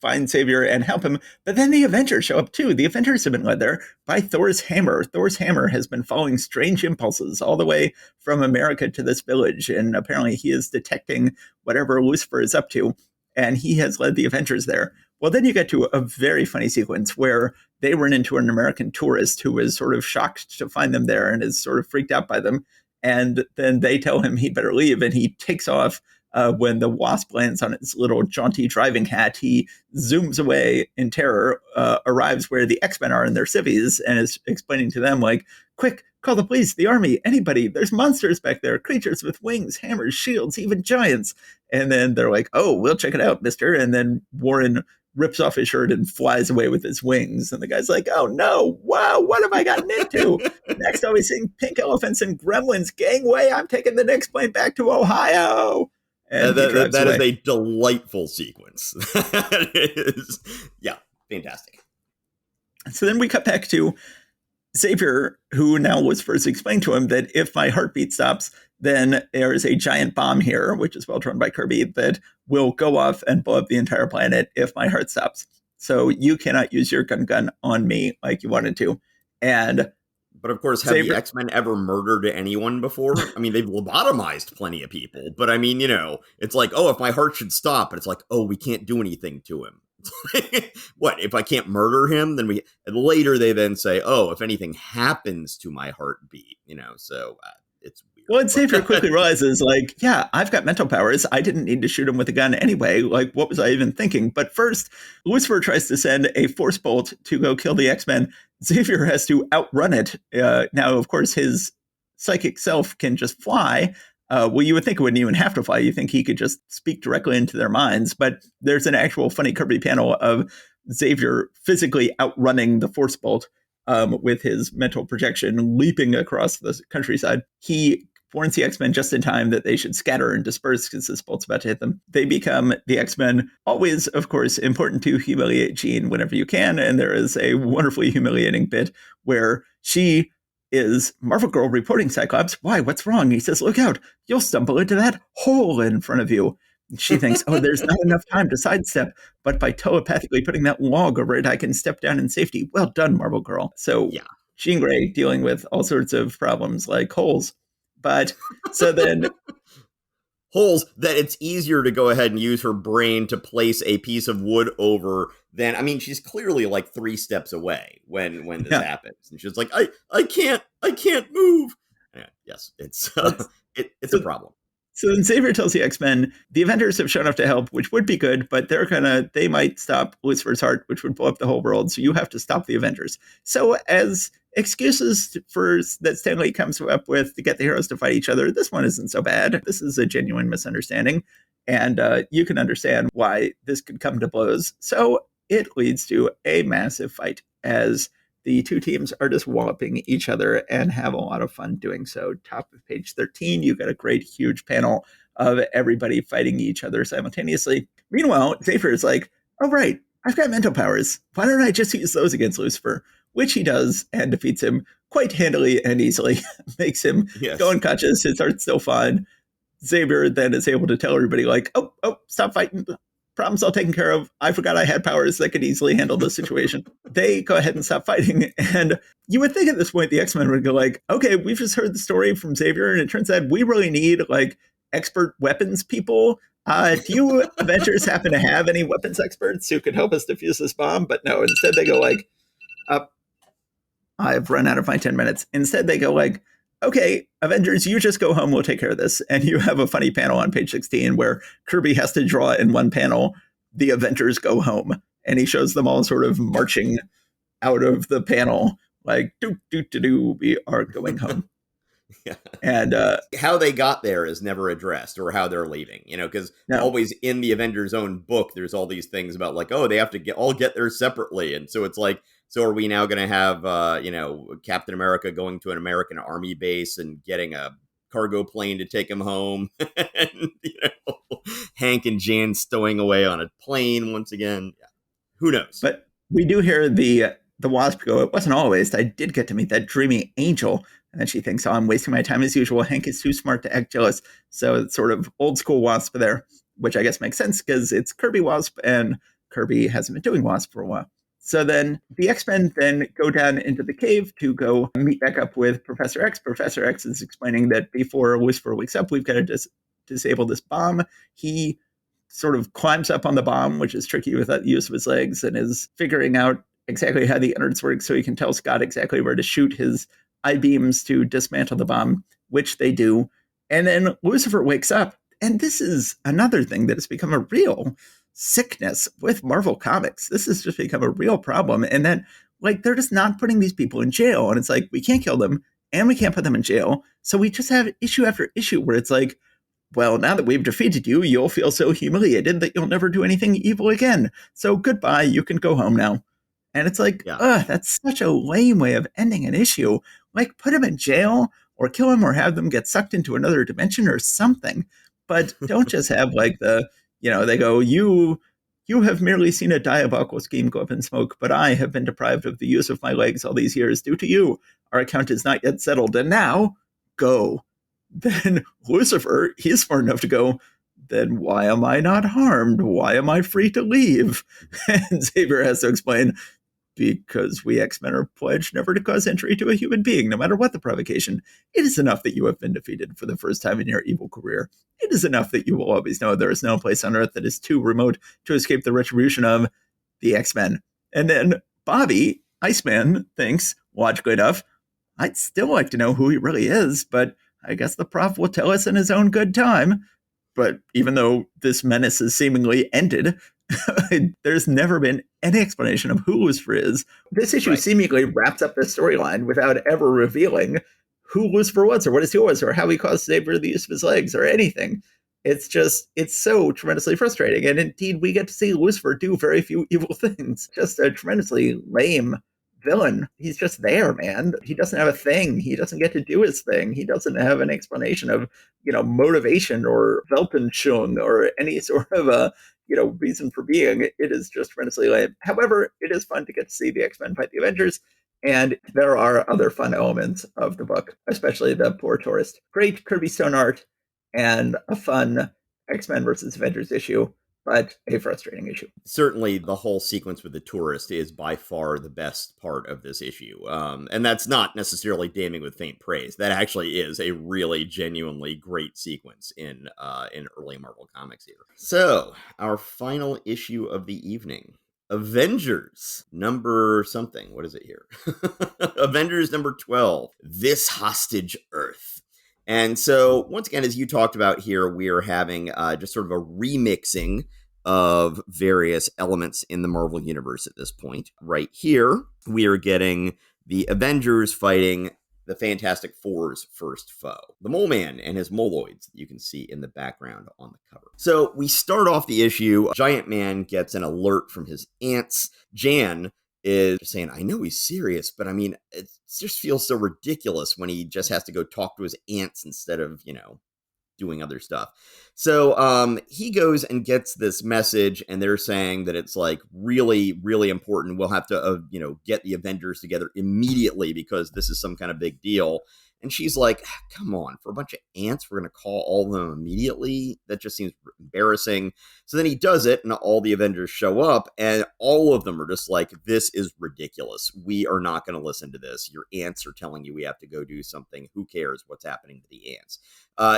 find Xavier and help him. But then the Avengers show up too. The Avengers have been led there by Thor's hammer. Thor's hammer has been following strange impulses all the way from America to this village. And apparently he is detecting whatever Lucifer is up to. And he has led the Avengers there. Well, then you get to a very funny sequence where they run into an American tourist who is sort of shocked to find them there and is sort of freaked out by them. And then they tell him he'd better leave, and he takes off. When the Wasp lands on its little jaunty driving hat, he zooms away in terror, arrives where the X-Men are in their civvies, and is explaining to them, like, quick, call the police, the army, anybody. There's monsters back there, creatures with wings, hammers, shields, even giants. And then they're like, oh, we'll check it out, mister. And then Warren rips off his shirt and flies away with his wings. And the guy's like, oh, no, wow, what have I gotten into? Next, I'll be seeing pink elephants and gremlins. Gangway, I'm taking the next plane back to Ohio. And he drives That is away. a delightful sequence. That is, yeah, fantastic. So then we cut back to Xavier, who now was first explained to him that if my heartbeat stops, then there is a giant bomb here, which is well drawn by Kirby, that will go off and blow up the entire planet if my heart stops. So you cannot use your gun on me like you wanted to. And But of course, have the Xavier, X-Men ever murdered anyone before? I mean, they've lobotomized plenty of people, but I mean, it's like, oh, if my heart should stop, and it's like, oh, we can't do anything to him. What, if I can't murder him, then and later they then say, oh, if anything happens to my heartbeat, so it's weird. well, and Xavier quickly realizes, like, yeah, I've got mental powers. I didn't need to shoot him with a gun anyway. Like, what was I even thinking? But first, Lucifer tries to send a force bolt to go kill the X-Men. Xavier has to outrun it. Now, of course, his psychic self can just fly. Well, you would think it wouldn't even have to fly. You think he could just speak directly into their minds. But there's an actual funny Kirby panel of Xavier physically outrunning the force bolt with his mental projection, leaping across the countryside. He warns the X-Men just in time that they should scatter and disperse because this bolt's about to hit them. They become the X-Men. Always, of course, important to humiliate Jean whenever you can. And there is a wonderfully humiliating bit where she is Marvel Girl reporting Cyclops. Why? What's wrong? He says, look out. You'll stumble into that hole in front of you. She thinks, oh, there's not enough time to sidestep, but by telepathically putting that log over it, I can step down in safety. Well done, Marvel Girl. So Yeah. Jean Grey dealing with all sorts of problems like holes. But so then holes that it's easier to go ahead and use her brain to place a piece of wood over than, I mean, she's clearly like 3 steps away when this happens. And she's like, I can't move. Yeah, yes, it's it's a problem. So then Xavier tells the X-Men the Avengers have shown up to help, which would be good, but they might stop Lucifer's heart, which would blow up the whole world. So you have to stop the Avengers. So as excuses that Stan Lee comes up with to get the heroes to fight each other, this one isn't so bad. This is a genuine misunderstanding. And you can understand why this could come to blows. So it leads to a massive fight as the two teams are just walloping each other and have a lot of fun doing so. Top of page 13, you got a great, huge panel of everybody fighting each other simultaneously. Meanwhile, Xavier is like, oh, right, I've got mental powers. Why don't I just use those against Lucifer? Which he does and defeats him quite handily and easily. Makes him go unconscious. His heart's still fine. Xavier then is able to tell everybody, like, oh, stop fighting. Problems all taken care of. I forgot I had powers that could easily handle this situation. They go ahead and stop fighting. And you would think at this point the X-Men would go like, okay, we've just heard the story from Xavier, and it turns out we really need like expert weapons people. Do you Avengers happen to have any weapons experts who could help us defuse this bomb? But no, instead they go like, I've run out of my 10 minutes. Instead they go like, okay, Avengers, you just go home. We'll take care of this. And you have a funny panel on page 16 where Kirby has to draw in one panel, the Avengers go home. And he shows them all sort of marching out of the panel like, we are going home. Yeah. And how they got there is never addressed, or how they're leaving, because always in the Avengers' own book, there's all these things about like, oh, they have to get there separately. And so it's like, so are we now going to have, Captain America going to an American Army base and getting a cargo plane to take him home? And, Hank and Jan stowing away on a plane once again. Yeah. Who knows? But we do hear the Wasp go, it wasn't all a waste. I did get to meet that dreamy angel. And then she thinks, oh, I'm wasting my time as usual. Hank is too smart to act jealous. So it's sort of old school Wasp there, which I guess makes sense because it's Kirby Wasp and Kirby hasn't been doing Wasp for a while. So then the X-Men then go down into the cave to go meet back up with Professor X. Professor X is explaining that before Lucifer wakes up, we've got to disable this bomb. He sort of climbs up on the bomb, which is tricky without the use of his legs, and is figuring out exactly how the innards work so he can tell Scott exactly where to shoot his I-beams to dismantle the bomb, which they do. And then Lucifer wakes up. And this is another thing that has become a real sickness with Marvel Comics. This has just become a real problem. And then, like, they're just not putting these people in jail. And it's like, we can't kill them and we can't put them in jail. So we just have issue after issue where it's like, well, now that we've defeated you, you'll feel so humiliated that you'll never do anything evil again. So goodbye, you can go home now. And it's like, that's such a lame way of ending an issue. Like, put him in jail or kill him or have them get sucked into another dimension or something. But don't just have like they go, you have merely seen a diabolical scheme go up in smoke, but I have been deprived of the use of my legs all these years due to you. Our account is not yet settled, and now go. Then Lucifer, he's smart enough to go, then why am I not harmed? Why am I free to leave? And Xavier has to explain, because we X-Men are pledged never to cause injury to a human being, no matter what the provocation. It is enough that you have been defeated for the first time in your evil career. It is enough that you will always know there is no place on Earth that is too remote to escape the retribution of the X-Men. And then Bobby, Iceman, thinks, logically enough, I'd still like to know who he really is, but I guess the Prof will tell us in his own good time. But even though this menace is seemingly ended, there's never been any explanation of who Lucifer is. This issue seemingly wraps up the storyline without ever revealing who Lucifer was or what his deal was or how he caused Xavier the use of his legs or anything. It's so tremendously frustrating. And indeed, we get to see Lucifer do very few evil things. Just a tremendously lame villain. He's just there, man. He doesn't have a thing. He doesn't get to do his thing. He doesn't have an explanation of, motivation or Weltanschauung or any sort of a, reason for being. It is just tremendously lame. However, it is fun to get to see the X-Men fight the Avengers. And there are other fun elements of the book, especially the poor tourist. Great Kirby Stone art and a fun X-Men versus Avengers issue, but a frustrating issue. Certainly, the whole sequence with the tourist is by far the best part of this issue. And that's not necessarily damning with faint praise. That actually is a really genuinely great sequence in early Marvel Comics here. So, our final issue of the evening. Avengers number something. What is it here? Avengers number 12. This Hostage Earth. And so, once again, as you talked about here, we're having just sort of a remixing of various elements in the Marvel Universe at this point. Right here, we are getting the Avengers fighting the Fantastic Four's first foe, the Mole Man and his moloids that you can see in the background on the cover. So we start off the issue. Giant Man gets an alert from his ants. Jan is saying, I know he's serious, but I mean, it just feels so ridiculous when he just has to go talk to his ants instead of, doing other stuff. So he goes and gets this message, and they're saying that it's like really, really important. We'll have to, get the Avengers together immediately because this is some kind of big deal. And she's like, come on, for a bunch of ants, we're going to call all of them immediately? That just seems embarrassing. So then he does it, and all the Avengers show up, and all of them are just like, this is ridiculous. We are not going to listen to this. Your ants are telling you we have to go do something. Who cares what's happening to the ants?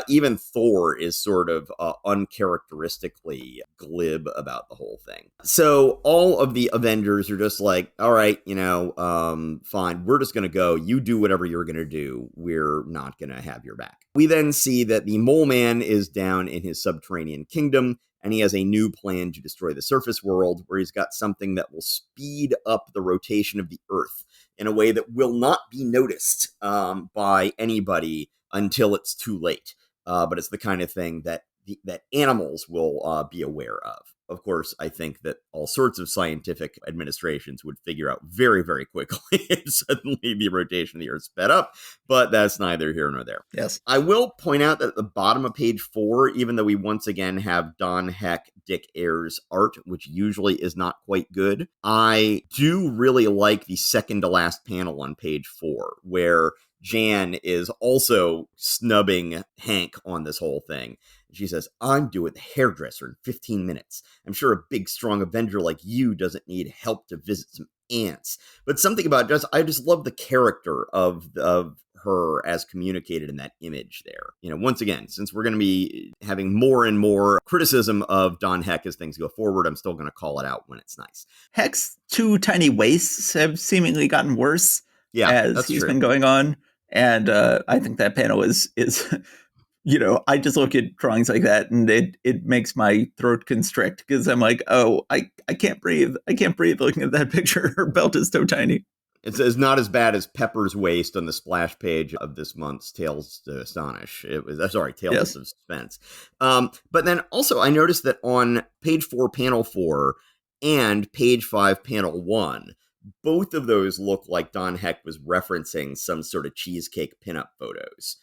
Even Thor is sort of uncharacteristically glib about the whole thing. So all of the Avengers are just like, all right, fine, we're just going to go. You do whatever you're going to do. We're not going to have your back. We then see that the Mole Man is down in his subterranean kingdom, and he has a new plan to destroy the surface world, where he's got something that will speed up the rotation of the Earth in a way that will not be noticed by anybody until it's too late. But it's the kind of thing that animals will be aware of. Of course, I think that all sorts of scientific administrations would figure out very, very quickly and suddenly the rotation of the Earth sped up, but that's neither here nor there. Yes. I will point out that at the bottom of page 4, even though we once again have Don Heck, Dick Ayers art, which usually is not quite good, I do really like the second to last panel on page 4, where Jan is also snubbing Hank on this whole thing. She says, I'm due at the hairdresser in 15 minutes. I'm sure a big, strong Avenger like you doesn't need help to visit some ants. But something about I just love the character of her as communicated in that image there. Once again, since we're going to be having more and more criticism of Don Heck as things go forward, I'm still going to call it out when it's nice. Heck's two tiny waists have seemingly gotten worse as he's been going on. And I think that panel is I just look at drawings like that and it makes my throat constrict because I'm like, oh, I can't breathe. I can't breathe looking at that picture. Her belt is so tiny. It's not as bad as Pepper's waist on the splash page of this month's Tales to Astonish. Tales of Suspense. But then also I noticed that on page 4, panel 4 and page 5, panel 1, both of those look like Don Heck was referencing some sort of cheesecake pinup photos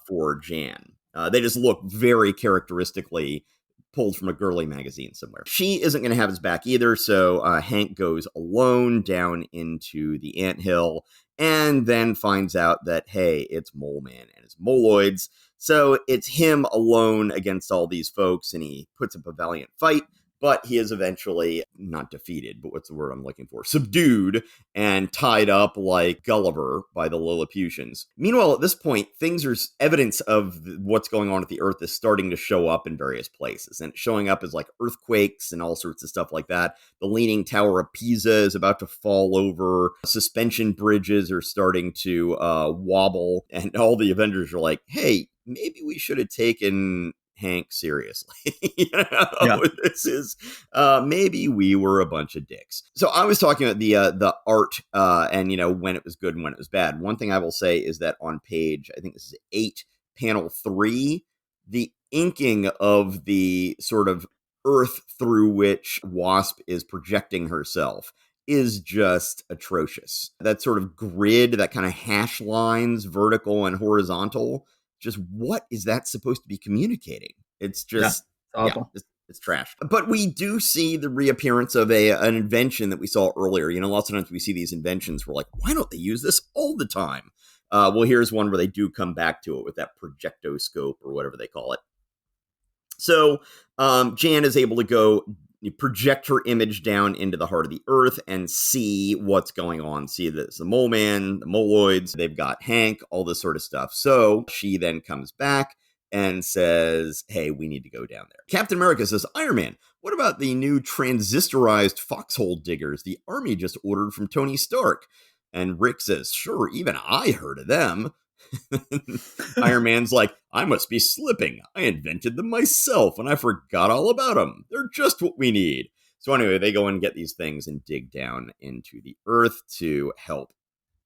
for Jan. They just look very characteristically pulled from a girly magazine somewhere. She isn't going to have his back either, so Hank goes alone down into the anthill and then finds out that, hey, it's Mole Man and his moloids. So it's him alone against all these folks, and he puts up a valiant fight, but he is eventually not defeated, but what's the word I'm looking for? Subdued and tied up like Gulliver by the Lilliputians. Meanwhile, at this point, evidence of what's going on at the Earth is starting to show up in various places, and it's showing up as like earthquakes and all sorts of stuff like that. The Leaning Tower of Pisa is about to fall over. Suspension bridges are starting to wobble, and all the Avengers are like, hey, maybe we should have taken Hank seriously. Yeah. This is maybe we were a bunch of dicks. So I was talking about the art and when it was good and when it was bad. One thing I will say is that on page, I think this is 8, panel 3, the inking of the sort of earth through which Wasp is projecting herself is just atrocious. That sort of grid, that kind of hash lines, vertical and horizontal, just what is that supposed to be communicating? It's just, awful. it's trash. But we do see the reappearance of an invention that we saw earlier. Lots of times we see these inventions, we're like, why don't they use this all the time? Well, here's one where they do come back to it with that projectoscope or whatever they call it. So Jan is able to go project her image down into the heart of the earth and see what's going on. See this, the Mole Man, the Moloids, they've got Hank, all this sort of stuff. So she then comes back and says, hey, we need to go down there. Captain America says, Iron Man, what about the new transistorized foxhole diggers the army just ordered from Tony Stark? And Rick says, sure, even I heard of them. Iron Man's like, I must be slipping. I invented them myself, and I forgot all about them. They're just what we need. So anyway, they go and get these things and dig down into the earth to help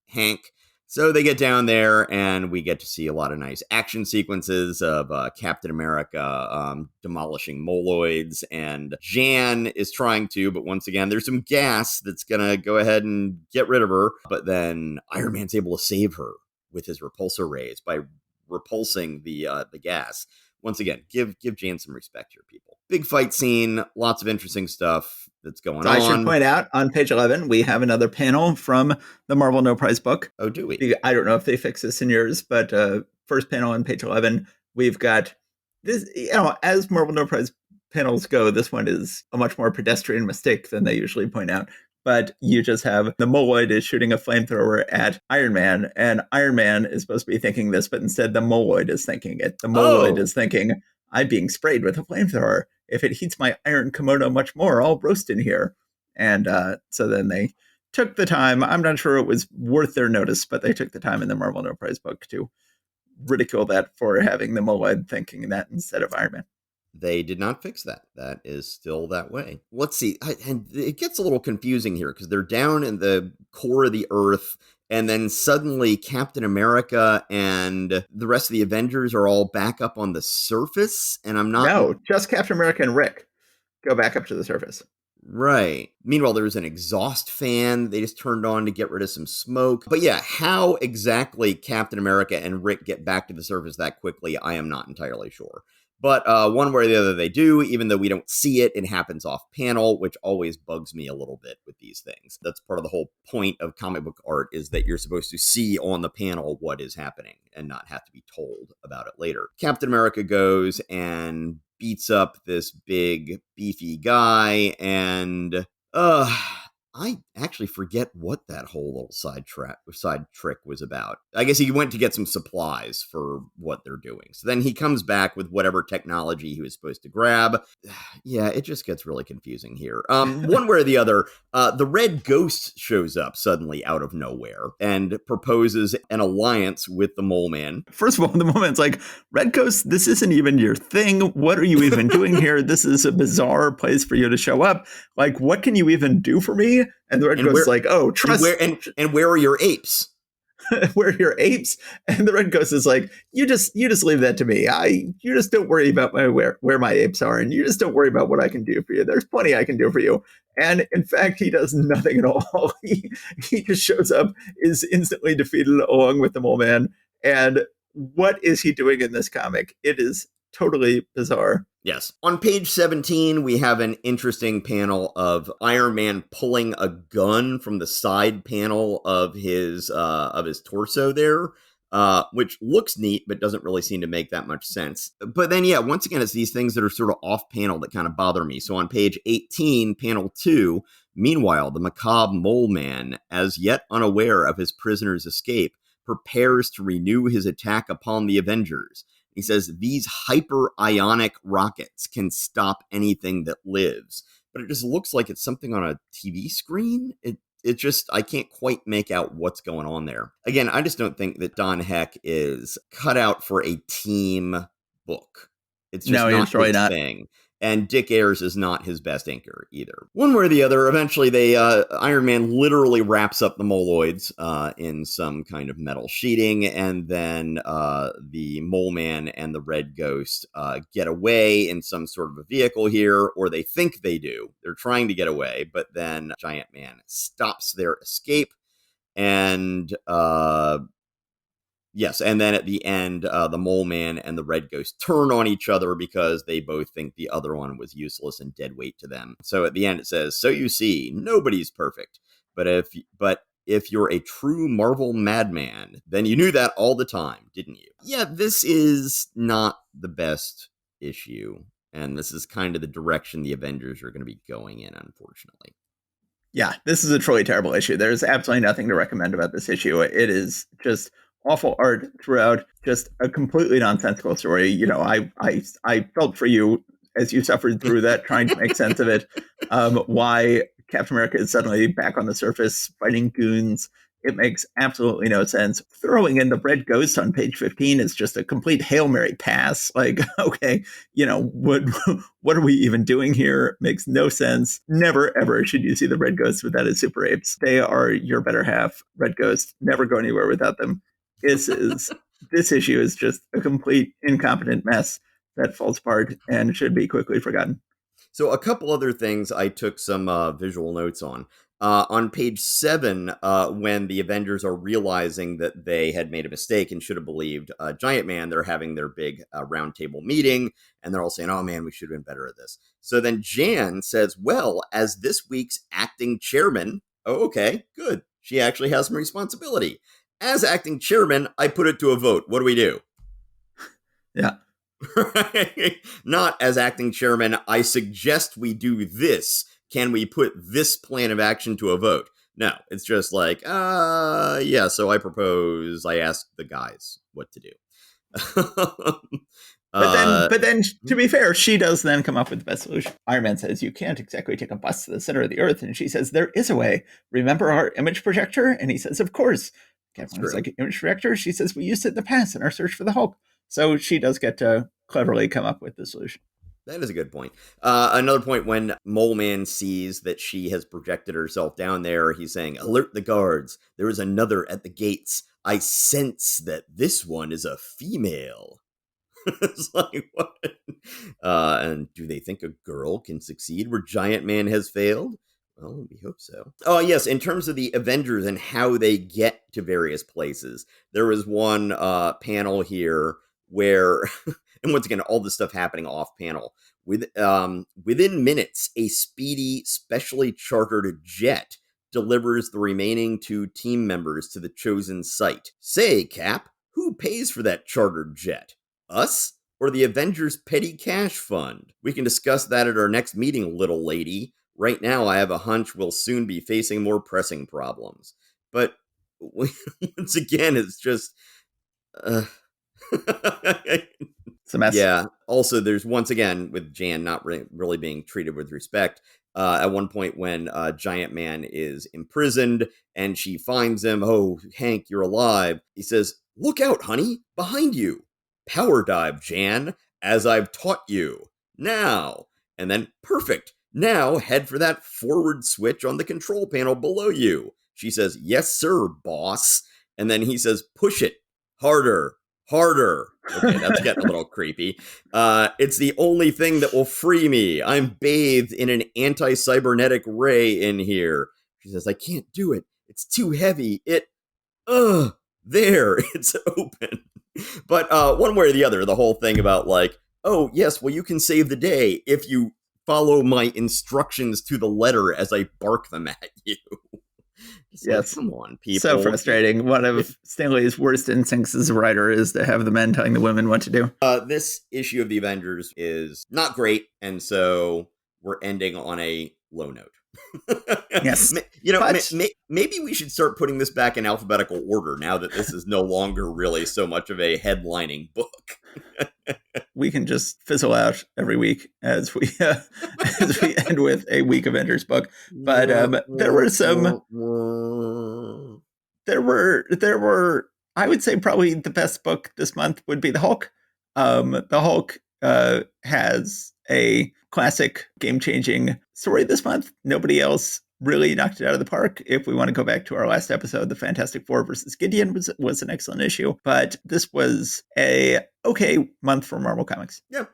Hank. So they get down there, and we get to see a lot of nice action sequences of Captain America demolishing moloids, and Jan is trying to, but once again, there's some gas that's going to go ahead and get rid of her. But then Iron Man's able to save her with his repulsor rays by repulsing the gas. Once again, give Jan some respect here, people. Big fight scene, lots of interesting stuff that's going on. I should point out, on page 11, we have another panel from the Marvel No Prize book. Oh, do we? I don't know if they fix this in yours, but first panel on page 11, we've got this, as Marvel No Prize panels go, this one is a much more pedestrian mistake than they usually point out. But you just have the Moloid is shooting a flamethrower at Iron Man, and Iron Man is supposed to be thinking this, but instead the Moloid is thinking it. The Moloid is thinking, I'm being sprayed with a flamethrower. If it heats my iron kimono much more, I'll roast in here. And so then they took the time. I'm not sure it was worth their notice, but they took the time in the Marvel No Prize book to ridicule that for having the Moloid thinking that instead of Iron Man. They did not fix that. That is still that way. Let's see. And it gets a little confusing here because they're down in the core of the earth, and then suddenly Captain America and the rest of the Avengers are all back up on the surface. And I'm not. No, just Captain America and Rick go back up to the surface. Right. Meanwhile, there's an exhaust fan they just turned on to get rid of some smoke. But yeah, how exactly Captain America and Rick get back to the surface that quickly, I am not entirely sure. But one way or the other they do, even though we don't see it, it happens off panel, which always bugs me a little bit with these things. That's part of the whole point of comic book art, is that you're supposed to see on the panel what is happening and not have to be told about it later. Captain America goes and beats up this big, beefy guy, and I actually forget what that whole little side trick was about. I guess he went to get some supplies for what they're doing. So then he comes back with whatever technology he was supposed to grab. Yeah, it just gets really confusing here. One way or the other, the Red Ghost shows up suddenly out of nowhere and proposes an alliance with the Mole Man. First of all, the Mole Man's like, Red Ghost, this isn't even your thing. What are you even doing here? This is a bizarre place for you to show up. Like, what can you even do for me? And the Red Ghost is like, oh, trust. And where are your apes? Where are your apes? And the Red Ghost is like, you just leave that to me. You just don't worry about where my apes are, and you just don't worry about what I can do for you. There's plenty I can do for you. And in fact, he does nothing at all. He just shows up, is instantly defeated along with the Mole Man. And what is he doing in this comic? It is totally bizarre. Yes. On page 17, we have an interesting panel of Iron Man pulling a gun from the side panel of his torso there, which looks neat, but doesn't really seem to make that much sense. But then, yeah, once again, it's these things that are sort of off panel that kind of bother me. So on page 18, panel 2, meanwhile, the macabre mole man, as yet unaware of his prisoner's escape, prepares to renew his attack upon the Avengers. He says, these hyper-ionic rockets can stop anything that lives. But it just looks like it's something on a TV screen. It just, I can't quite make out what's going on there. Again, I just don't think that Don Heck is cut out for a team book. It's just No, not he's really his not. thing. And Dick Ayers is not his best inker either. One way or the other, eventually Iron Man literally wraps up the moloids in some kind of metal sheeting, and then the Mole Man and the Red Ghost get away in some sort of a vehicle here, or they think they do. They're trying to get away, but then Giant Man stops their escape, and yes, and then at the end, the Mole Man and the Red Ghost turn on each other because they both think the other one was useless and dead weight to them. So at the end, it says, "So you see, nobody's perfect. But if you're a true Marvel madman, then you knew that all the time, didn't you?" Yeah, this is not the best issue, and this is kind of the direction the Avengers are going to be going in, unfortunately. Yeah, this is a truly terrible issue. There's absolutely nothing to recommend about this issue. It is just awful art throughout, just a completely nonsensical story. You know, I felt for you as you suffered through that, trying to make sense of it. Why Captain America is suddenly back on the surface fighting goons. It makes absolutely no sense. Throwing in the Red Ghost on page 15 is just a complete Hail Mary pass. Like, okay, you know, what are we even doing here? Makes no sense. Never, ever should you see the Red Ghost without his super apes. They are your better half. Red Ghost, never go anywhere without them. This issue is just a complete incompetent mess that falls apart and should be quickly forgotten. So a couple other things I took some visual notes on. On page 7, when the Avengers are realizing that they had made a mistake and should have believed Giant Man, they're having their big roundtable meeting, and they're all saying, "Oh man, we should have been better at this." So then Jan says, "Well, as this week's acting chairman," oh, okay, good. She actually has some responsibility. "As acting chairman, I put it to a vote. What do we do?" Yeah. Not, "As acting chairman, I suggest we do this. Can we put this plan of action to a vote?" No, it's just like, yeah, so I asked the guys what to do. But then, to be fair, she does then come up with the best solution. Iron Man says, "You can't exactly take a bus to the center of the Earth," and she says, "There is a way. Remember our image projector?" And he says, "Of course." Captain's like, "Image projector?" She says, "We used it in the past in our search for the Hulk." So she does get to cleverly come up with the solution. That is a good point. Another point, when Mole Man sees that she has projected herself down there, he's saying, "Alert the guards. There is another at the gates. I sense that this one is a female." It's like, what? And do they think a girl can succeed where Giant Man has failed? Well, we hope so. Oh, yes. In terms of the Avengers and how they get to various places, there was one panel here where, and once again, all this stuff happening off panel. Within minutes, a speedy, specially chartered jet delivers the remaining 2 team members to the chosen site. "Say, Cap, who pays for that chartered jet? Us or the Avengers Petty Cash Fund? We can discuss that at our next meeting, little lady. Right now, I have a hunch we'll soon be facing more pressing problems." But once again, it's just... Uh, It's a mess. yeah. Also, there's, once again, with Jan not really being treated with respect. At one point, when Giant Man is imprisoned and she finds him, "Oh, Hank, you're alive." He says, "Look out, honey, behind you. Power dive, Jan, as I've taught you. Now." And then, "Perfect. Now head for that forward switch on the control panel below you." She says, "Yes, sir, boss." And then he says, "Push it. Harder. Harder." Okay, that's getting a little creepy. "It's the only thing that will free me. I'm bathed in an anti-cybernetic ray in here." She says, "I can't do it. It's too heavy. There, it's open." But one way or the other, the whole thing about like, oh, yes, well, you can save the day if you follow my instructions to the letter as I bark them at you. It's like, Yes. come on, people. So frustrating. One of Stanley's worst instincts as a writer is to have the men telling the women what to do. This issue of the Avengers is not great, and so we're ending on a low note. Yes. Maybe we should start putting this back in alphabetical order now that this is no longer really so much of a headlining book. We can just fizzle out every week as we end with a weak Avengers book. But there were I would say probably the best book this month would be The Hulk. The Hulk has a classic game-changing story this month. Nobody else really knocked it out of the park. If we want to go back to our last episode, the Fantastic Four versus Gideon was an excellent issue, but this was a okay month for Marvel Comics. Yeah.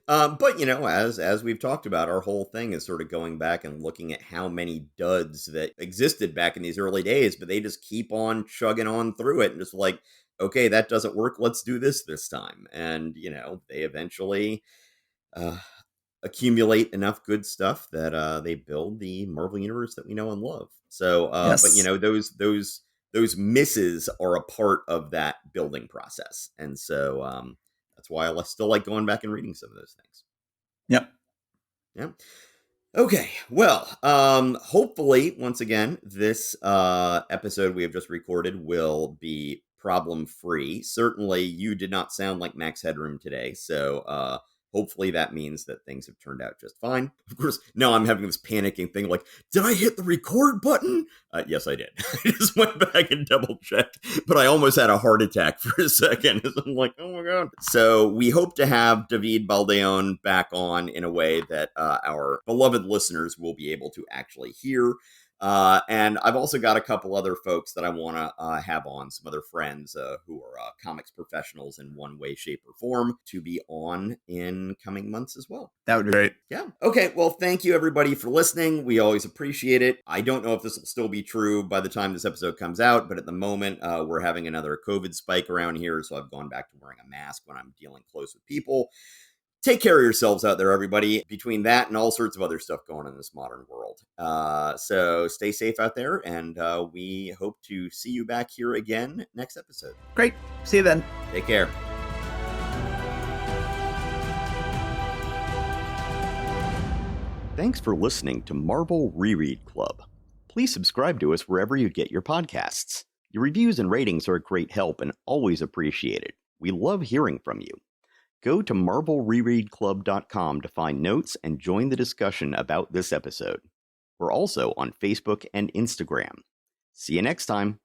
But as we've talked about, our whole thing is sort of going back and looking at how many duds that existed back in these early days, but they just keep on chugging on through it and just like, okay, that doesn't work. Let's do this time. And, they eventually accumulate enough good stuff that they build the Marvel universe that we know and love. So, Yes. but those misses are a part of that building process. And so that's why I still like going back and reading some of those things. Yep. Yeah. Okay, well, hopefully, once again, this episode we have just recorded will be problem-free. Certainly, you did not sound like Max Headroom today, so hopefully that means that things have turned out just fine. Of course, now I'm having this panicking thing like, did I hit the record button? Yes, I did. I just went back and double-checked, but I almost had a heart attack for a second. I'm like, oh my god. So we hope to have David Baldeón back on in a way that our beloved listeners will be able to actually hear. And I've also got a couple other folks that I want to have on, some other friends who are comics professionals in one way, shape, or form to be on in coming months as well. That would be great. Yeah. Okay. Well, thank you everybody for listening. We always appreciate it. I don't know if this will still be true by the time this episode comes out, but at the moment, we're having another COVID spike around here. So I've gone back to wearing a mask when I'm dealing close with people. Take care of yourselves out there, everybody, between that and all sorts of other stuff going on in this modern world. So stay safe out there, and we hope to see you back here again next episode. Great. See you then. Take care. Thanks for listening to Marvel Reread Club. Please subscribe to us wherever you get your podcasts. Your reviews and ratings are a great help and always appreciated. We love hearing from you. Go to MarvelRereadClub.com to find notes and join the discussion about this episode. We're also on Facebook and Instagram. See you next time.